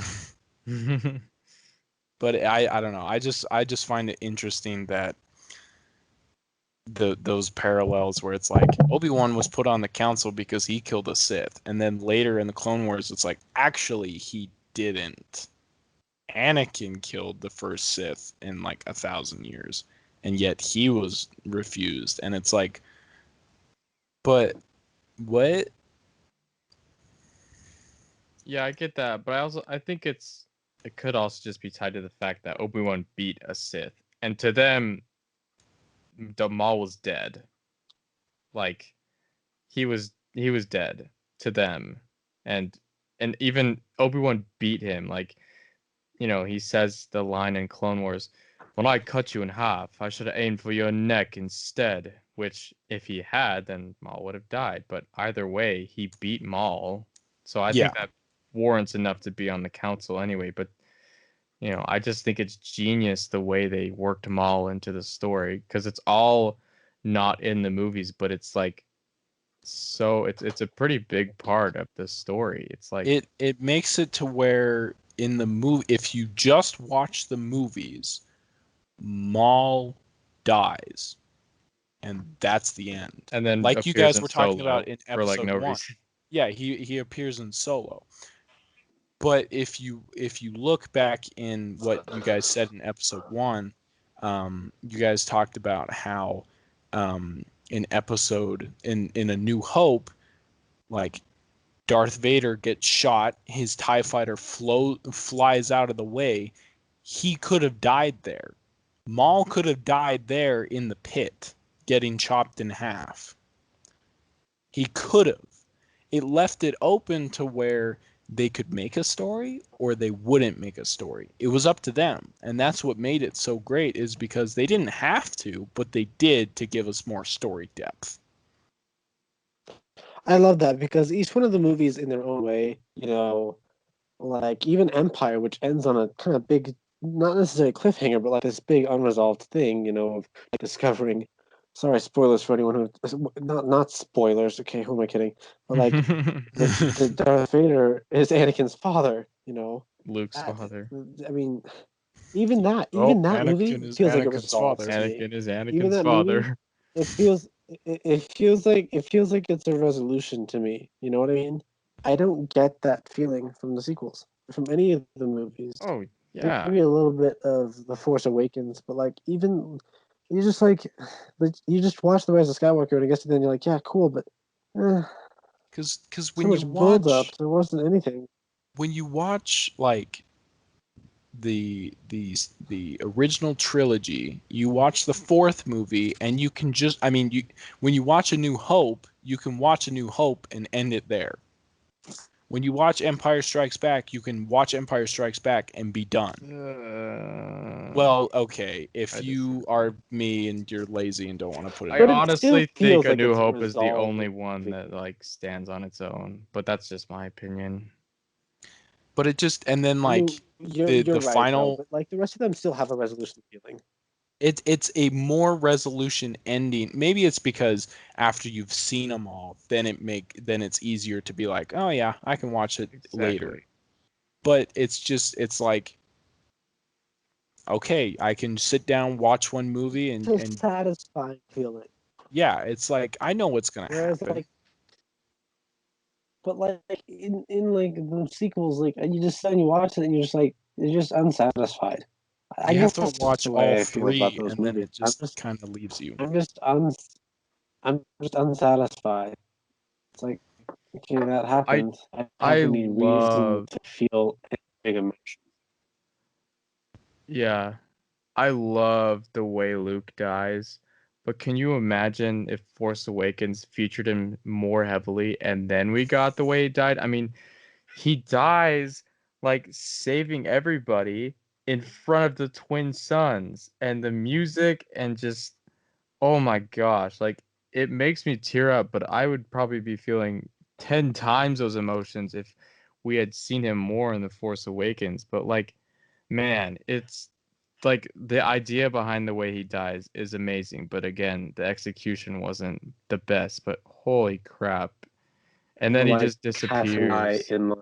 But I don't know. I just find it interesting that those parallels where it's like Obi-Wan was put on the council because he killed a Sith, and then later in the Clone Wars it's like actually he didn't. Anakin killed the first Sith in like 1,000 years, and yet he was refused. And it's like, but what? Yeah, I get that, but I think it could also just be tied to the fact that Obi-Wan beat a Sith, and to them, the Maul was dead. Like he was dead to them, and even Obi-Wan beat him. Like he says the line in Clone Wars, "When I cut you in half, I should have aimed for your neck instead." Which, if he had, then Maul would have died. But either way, he beat Maul, so I Yeah. think that warrants enough to be on the council anyway. But I just think it's genius the way they worked Maul into the story, because it's all not in the movies, but it's like it's a pretty big part of the story. It's like It makes it to where in the movie, if you just watch the movies, Maul dies, and that's the end. and then Like you appears guys in were talking Solo about in for like episode no 1. reason. Yeah, he appears in Solo. But if you look back in what you guys said in episode 1, you guys talked about how in A New Hope, like Darth Vader gets shot, his TIE fighter flies out of the way. He could have died there. Maul could have died there in the pit, getting chopped in half. He could have. It left it open to where they could make a story or they wouldn't make a story. It was up to them. And that's what made it so great, is because they didn't have to, but they did to give us more story depth. I love that because each one of the movies in their own way, like even Empire, which ends on a kind of big, not necessarily cliffhanger, but like this big unresolved thing, of like discovering. Sorry, spoilers for anyone who not spoilers. Okay, who am I kidding? But like the Darth Vader is Anakin's father. Luke's That, father. I mean, even that movie Anakin is feels like it Anakin's resolves father. to me. Anakin is Even Anakin's that movie, father. it feels like it's a resolution to me. You know what I mean? I don't get that feeling from the sequels, from any of the movies. Oh yeah. Maybe a little bit of The Force Awakens, but like even you just like you just watch The Rise of Skywalker and I guess then you're like, yeah, cool, but Because so when you much build up, watch there wasn't anything. like the original trilogy, you watch the fourth movie, and you can just, I mean, when you watch A New Hope, you can watch A New Hope and end it there. When you watch Empire Strikes Back, you can watch Empire Strikes Back and be done. Well, okay, if I you are me and you're lazy and don't want to put it I But in, it still honestly think feels A like New it's a Hope is the resolved only one movie. that like stands on its own, but that's just my opinion. but it just, and then I like mean, you're the you're right though, final, but like the rest of them still have a resolution feeling. it's a more resolution ending. Maybe it's because after you've seen them all, then it's easier to be like, oh yeah, I can watch it later. Exactly. But it's like, okay, I can sit down, watch one movie, and It's a satisfying feeling. yeah, it's like I know what's gonna Whereas happen. but like in like the sequels, like you just sit and you watch it and you're just unsatisfied. I You guess have to that's watch the all way I feel about three, those and then movies. it just kind of leaves you. I'm just un, I'm just unsatisfied. It's like, okay, that I happened. I I have any reason love to feel any big emotion. yeah. I love the way Luke dies. But can you imagine if Force Awakens featured him more heavily and then we got the way he died? I mean, he dies like saving everybody in front of the twin suns and the music and just oh my gosh, like it makes me tear up, but I would probably be feeling 10 times those emotions if we had seen him more in The Force Awakens. But like, man, it's like the idea behind the way he dies is amazing, but again, the execution wasn't the best, but holy crap. And then Or he like just have him die disappears. in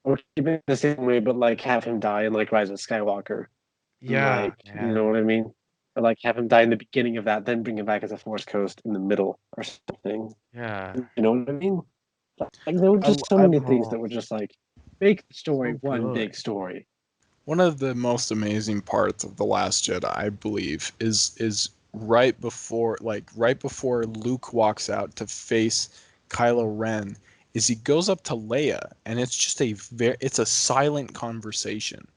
or keep it the same way, but like have him die in like Rise of Skywalker. And Yeah, like, you know man. what I mean? Or like have him die in the beginning of that, then bring him back as a Force Ghost in the middle or something. Yeah. You know what I mean? Like there were just so many things that Oh, were just like make the story so one good. big story. One of the most amazing parts of The Last Jedi, I believe, is right before Luke walks out to face Kylo Ren, is he goes up to Leia, and it's just it's a silent conversation,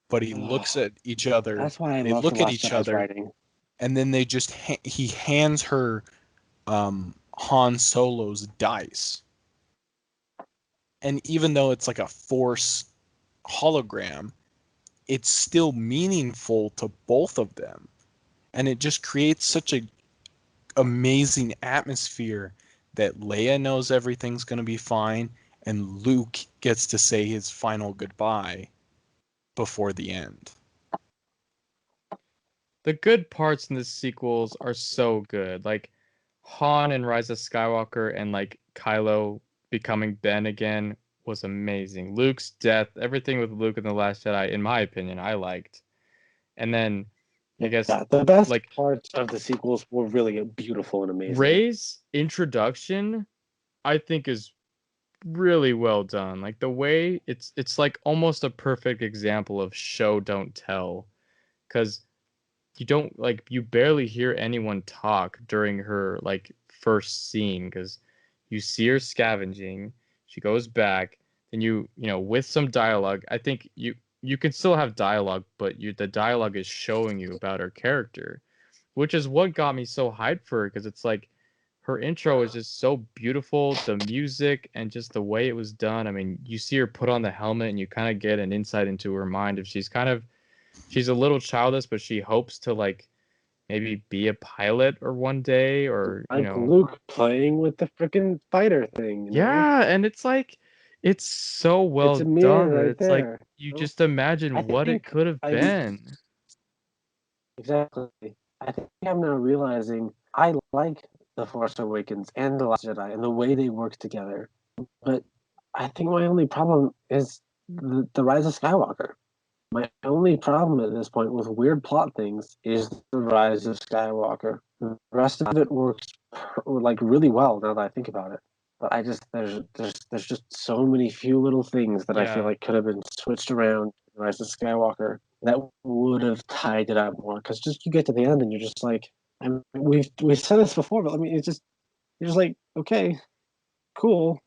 but he Ugh, looks at each other, that's why I they love the look at Last each Jedi's other, writing. and then he hands her Han Solo's dice, and even though it's like a Force hologram, it's still meaningful to both of them, and it just creates such a amazing atmosphere that Leia knows everything's going to be fine, and Luke gets to say his final goodbye before the end. The good parts in the sequels are so good. Like Han and Rise of Skywalker and like Kylo becoming Ben again was amazing. Luke's death, everything with Luke in The Last Jedi, in my opinion, I liked. And then I guess Yeah, the best like parts of the sequels were really beautiful and amazing. Rey's introduction, I think is really well done. Like the way it's like almost a perfect example of show don't tell, because you don't like you barely hear anyone talk during her like first scene, because you see her scavenging, she goes back, and you know, with some dialogue, I think you can still have dialogue, but the dialogue is showing you about her character, which is what got me so hyped for her, because it's like her intro is just so beautiful, the music and just the way it was done. I mean, you see her put on the helmet and you kind of get an insight into her mind. If she's a little childish, but she hopes to like maybe be a pilot or one day, or you Like know. Luke playing with the freaking fighter thing, you know? Yeah, and it's like it's so It's well a done mirror that right it's like there. you You know? just imagine I what it think could have I'm been. exactly. I think I'm now realizing I like The Force Awakens and The Last Jedi and the way they work together. But I think my only problem is the Rise of Skywalker. My only problem at this point with weird plot things is the Rise of Skywalker. The rest of it works like really well now that I think about it. But I just there's just so many few little things that I feel Yeah. like could have been switched around in Rise of Skywalker that would have tied it up more. Because just you get to the end and you're just like, I mean, we've said this before, but I mean, it's just you're just like, okay, cool.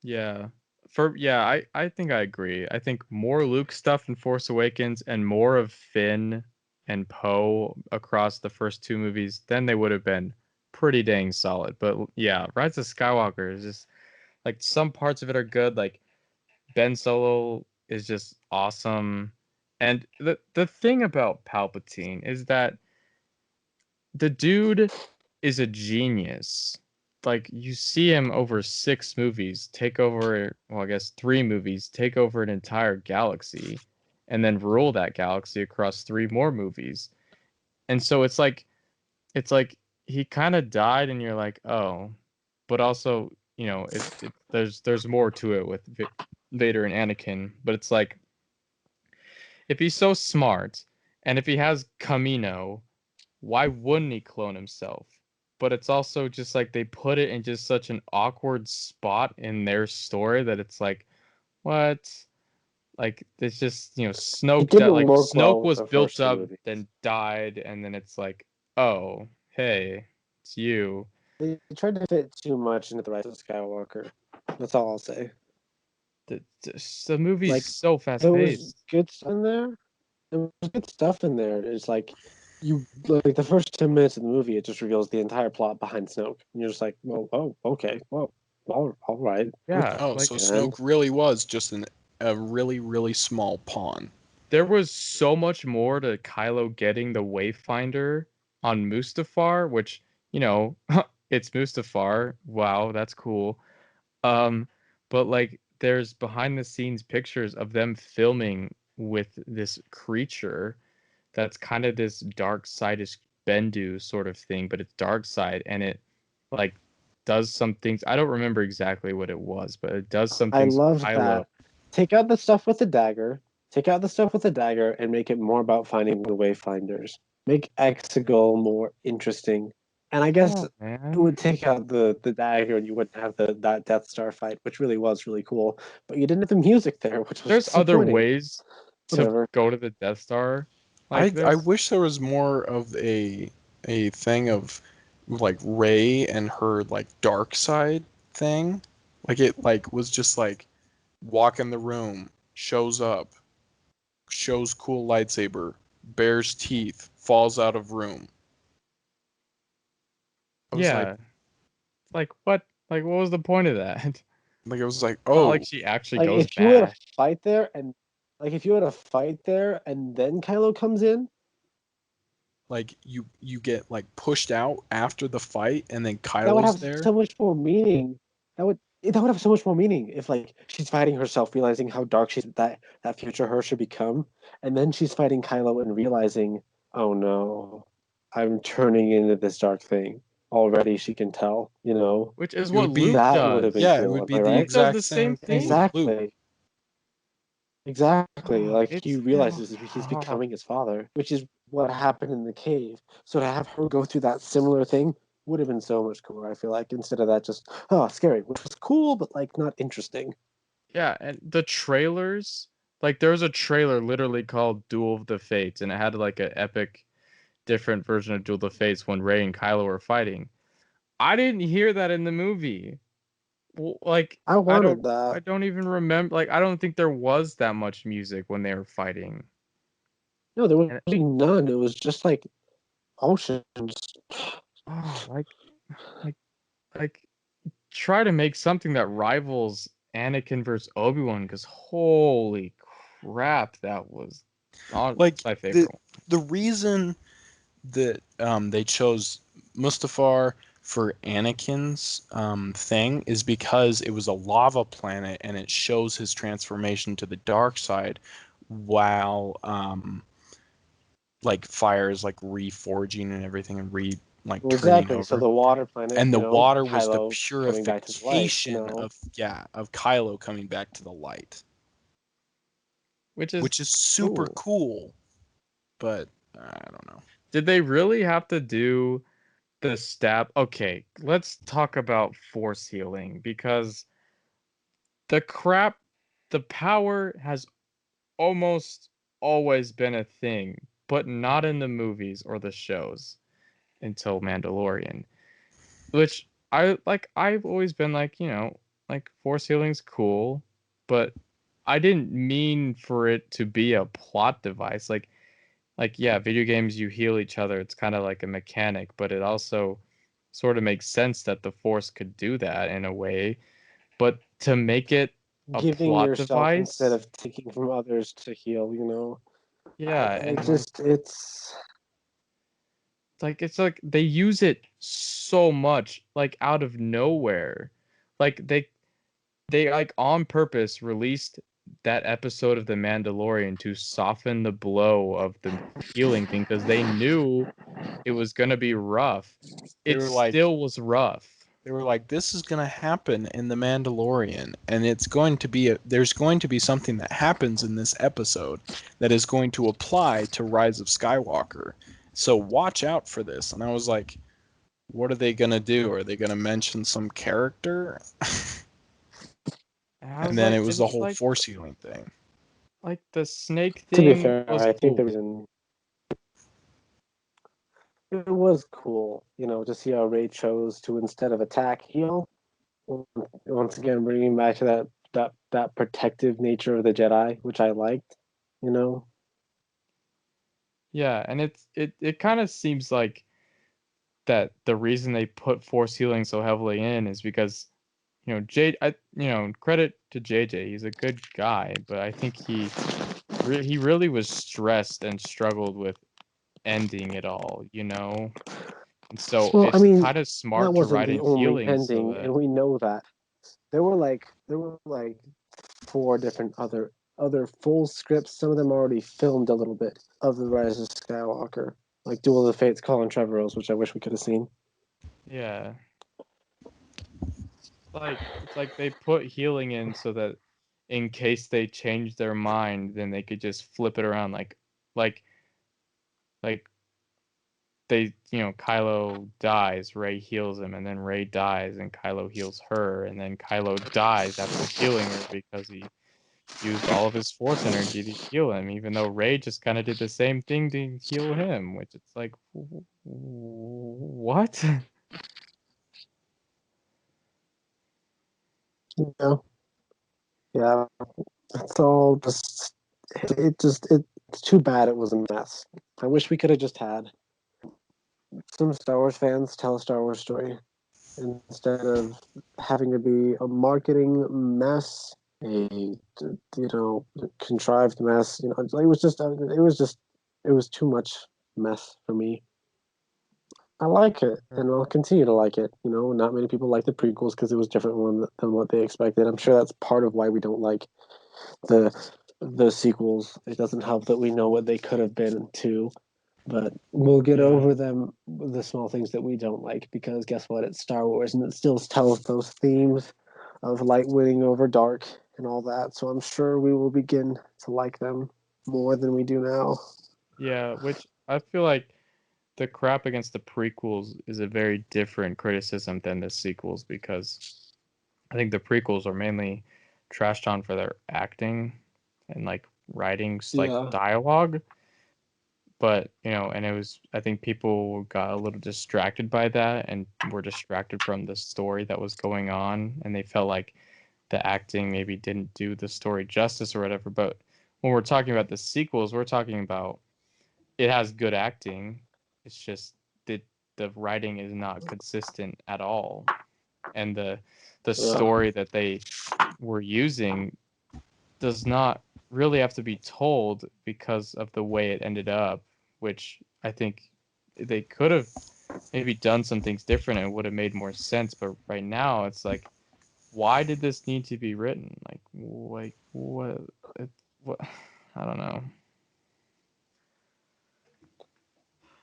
Yeah. I think I agree. I think more Luke stuff in Force Awakens and more of Finn and Poe across the first two movies, then they would have been pretty dang solid. But yeah, Rise of Skywalker is just like some parts of it are good. Like Ben Solo is just awesome. And the thing about Palpatine is that the dude is a genius. Like you see him over 6 movies take over, well, I guess 3 movies, take over an entire galaxy and then rule that galaxy across 3 more movies. And so it's like he kind of died and you're like, "Oh." But also, you know, there's more to it with Vader and Anakin, but it's like if he's so smart and if he has Camino, why wouldn't he clone himself? But it's also just like they put it in just such an awkward spot in their story that it's like, what? Like it's just, you know, It Snoke didn't like work Snoke well with was the built first two up, movies. then died, and then it's like, oh, hey, it's you. They tried to fit too much into the Rise of Skywalker. That's all I'll say. The movie's Like so fast there was paced. good stuff in there. There was good stuff in there. It's like you like the first 10 minutes of the movie, it just reveals the entire plot behind Snoke, and you're just like, well, oh, okay, well, all right, Yeah, Oh, like so and Snoke really was just a really, really small pawn. there was so much more to Kylo getting the Wayfinder on Mustafar, which, you know, it's Mustafar. Wow, that's cool. Um, but like there's behind the scenes pictures of them filming with this creature that's kind of this dark side-ish Bendu sort of thing, but it's dark side and it like does some things. I don't remember exactly what it was, but it does some I things with love Kylo. that. Take out the stuff with the dagger. Take out the stuff with the dagger and make it more about finding the Wayfinders. Make Exegol more interesting. And I Come guess on, it man. would take out the dagger and you wouldn't have that Death Star fight, which really was really cool. But you didn't have the music there, which was There's other disappointing. ways to Whatever. go to the Death Star. Like I there's wish there was more of a thing of like Rey and her like dark side thing. Like it like was just like walk in the room, shows up, shows cool lightsaber, bares teeth, falls out of room. I was yeah. Like what? Like what was the point of that? like I was like, It's not like oh, she actually Like goes if you had a back. fight there and like if you had a fight there and then Kylo comes in, like you get like pushed out after the fight and then that would Kylo's have there. so much more meaning. That would have so much more meaning if like she's fighting herself, realizing how dark that future her should become, and then she's fighting Kylo and realizing, oh no, I'm turning into this dark thing. Already she can tell, you know. Which is It what would be Luke That would have been does. yeah, it cool, would am be I the right? Luke does the exact same same thing thing. with Luke. Exactly. Like he It's realizes he's oh, becoming his father, which is what happened in the cave. So to have her go through that similar thing would have been so much cooler. I feel like instead of that, just scary, which was cool, but like not interesting. Yeah, and the trailers, like there was a trailer literally called Duel of the Fates, and it had like an epic different version of Duel of the Fates when Rey and Kylo were fighting. I didn't hear that in the movie. Like I wanted that. I don't even remember, like I don't think there was that much music when they were fighting. No, there was And none. It was just like oceans. oh, like like try to make something that rivals Anakin versus Obi-Wan, because holy crap, that was not Like my favorite one. the reason that they chose Mustafar for Anakin's thing is because it was a lava planet and it shows his transformation to the dark side while like fire is like reforging and everything and like turning Exactly. So over. the water planet, And the water was the Kylo coming back to the light. purification of Kylo coming back to the light, Which is which is super cool. cool. But I don't know. Did they really have to do the stab? Okay, let's talk about force healing, because the crap, the power has almost always been a thing, but not in the movies or the shows until Mandalorian. Which I like, I've always been like, like force healing's cool, but I didn't mean for it to be a plot device. Like yeah, video games you heal each other. It's kind of like a mechanic, but it also sort of makes sense that the force could do that in a way. But to make it a Giving plot yourself instead device, of taking from others to heal. yeah, I and just it's it's like they use it so much, like out of nowhere. Like they like on purpose released that episode of The Mandalorian to soften the blow of the healing thing, because they knew it was gonna be rough. They It were like, still was rough. this is going to happen in The Mandalorian, and it's going to be there's going to be something that happens in this episode that is going to apply to Rise of Skywalker. So watch out for this. And I was like, what are they going to do? Are they going to mention some character? And I And was then like, it was the it's whole force healing thing. like the snake to be thing fair, was I think cool. the reason it was cool, to see how Ray chose to instead of attack heal. Once again, bringing back to that protective nature of the Jedi, which I liked. You know, Yeah, and it kind of seems like that the reason they put force healing so heavily in is because credit to JJ, he's a good guy, but I think he really was stressed and struggled with ending it all, and so well, I it's mean, kind of that smart to wasn't write the in only healing so ending, that and we know that there were like four different other full scripts. Some of them already filmed a little bit of the Rise of Skywalker, like Duel of the Fates, Colin Trevorrow's, which I wish we could have seen. yeah, it's like they put healing in so that in case they change their mind, then they could just flip it around, like like they Kylo dies, Rey heals him, and then Rey dies and Kylo heals her, and then Kylo dies after healing her because he used all of his force energy to heal him, even though Rey just kind of did the same thing to heal him, which it's like, what? Yeah, yeah, it's all just it's too bad it was a mess. I wish we could have just had some Star Wars fans tell a Star Wars story instead of having to be a marketing mess, contrived mess. It was too much mess for me. I like it, and I'll continue to like it. Not many people like the prequels because it was different than what they expected. I'm sure that's part of why we don't like the the sequels. It doesn't help that we know what they could have been too. But we'll get Yeah. over them, the small things that we don't like, because guess what? It's Star Wars, and it still tells those themes of light winning over dark and all that. So I'm sure we will begin to like them more than we do now. Yeah, which I feel like the crap against the prequels is a very different criticism than the sequels, because I think the prequels are mainly trashed on for their acting and like writing, like Yeah. dialogue. But and it was, I think people got a little distracted by that and were distracted from the story that was going on, and they felt like the acting maybe didn't do the story justice or whatever. But when we're talking about the sequels, we're talking about it has good acting. It's just the writing is not consistent at all, and the story that they were using does not really have to be told because of the way it ended up, which I think they could have maybe done some things different and it would have made more sense. But right now, it's like, why did this need to be written? Like what? What? I don't know.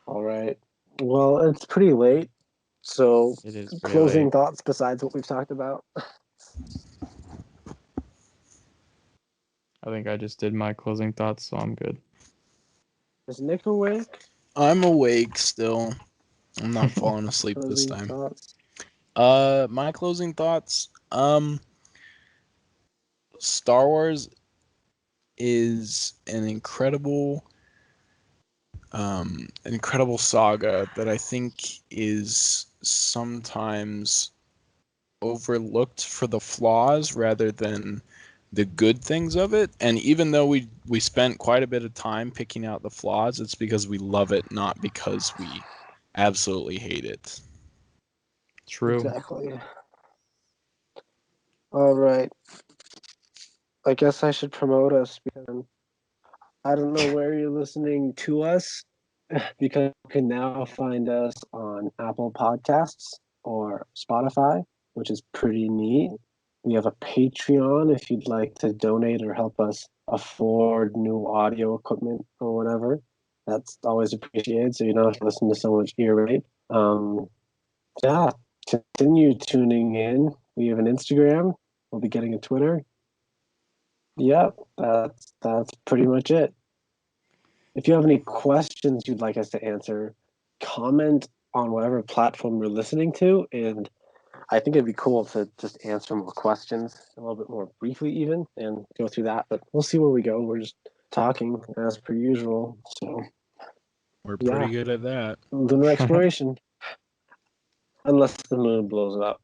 All right. Well, it's pretty late. So, It is very closing late. thoughts besides what we've talked about. I think I just did my closing thoughts, so I'm good. Is Nick awake? I'm awake still. I'm not falling asleep this Closing time. thoughts. My closing thoughts. Star Wars is an incredible saga that I think is sometimes overlooked for the flaws rather than the good things of it. And even though we spent quite a bit of time picking out the flaws, it's because we love it, not because we absolutely hate it. True. Exactly. All right. I guess I should promote us because I don't know where you're listening to us, because you can now find us on Apple Podcasts or Spotify, which is pretty neat. We have a Patreon if you'd like to donate or help us afford new audio equipment or whatever. That's always appreciated, so you don't have to listen to so much ear rape. Yeah, continue tuning in. We have an Instagram. We'll be getting a Twitter. Yep, that's pretty much it. If you have any questions you'd like us to answer, comment on whatever platform you're listening to, and I think it'd be cool to just answer more questions a little bit more briefly, even, and go through that. But we'll see where we go. We're just talking as per usual. So We're yeah, pretty good at that. lunar exploration, unless the moon blows up.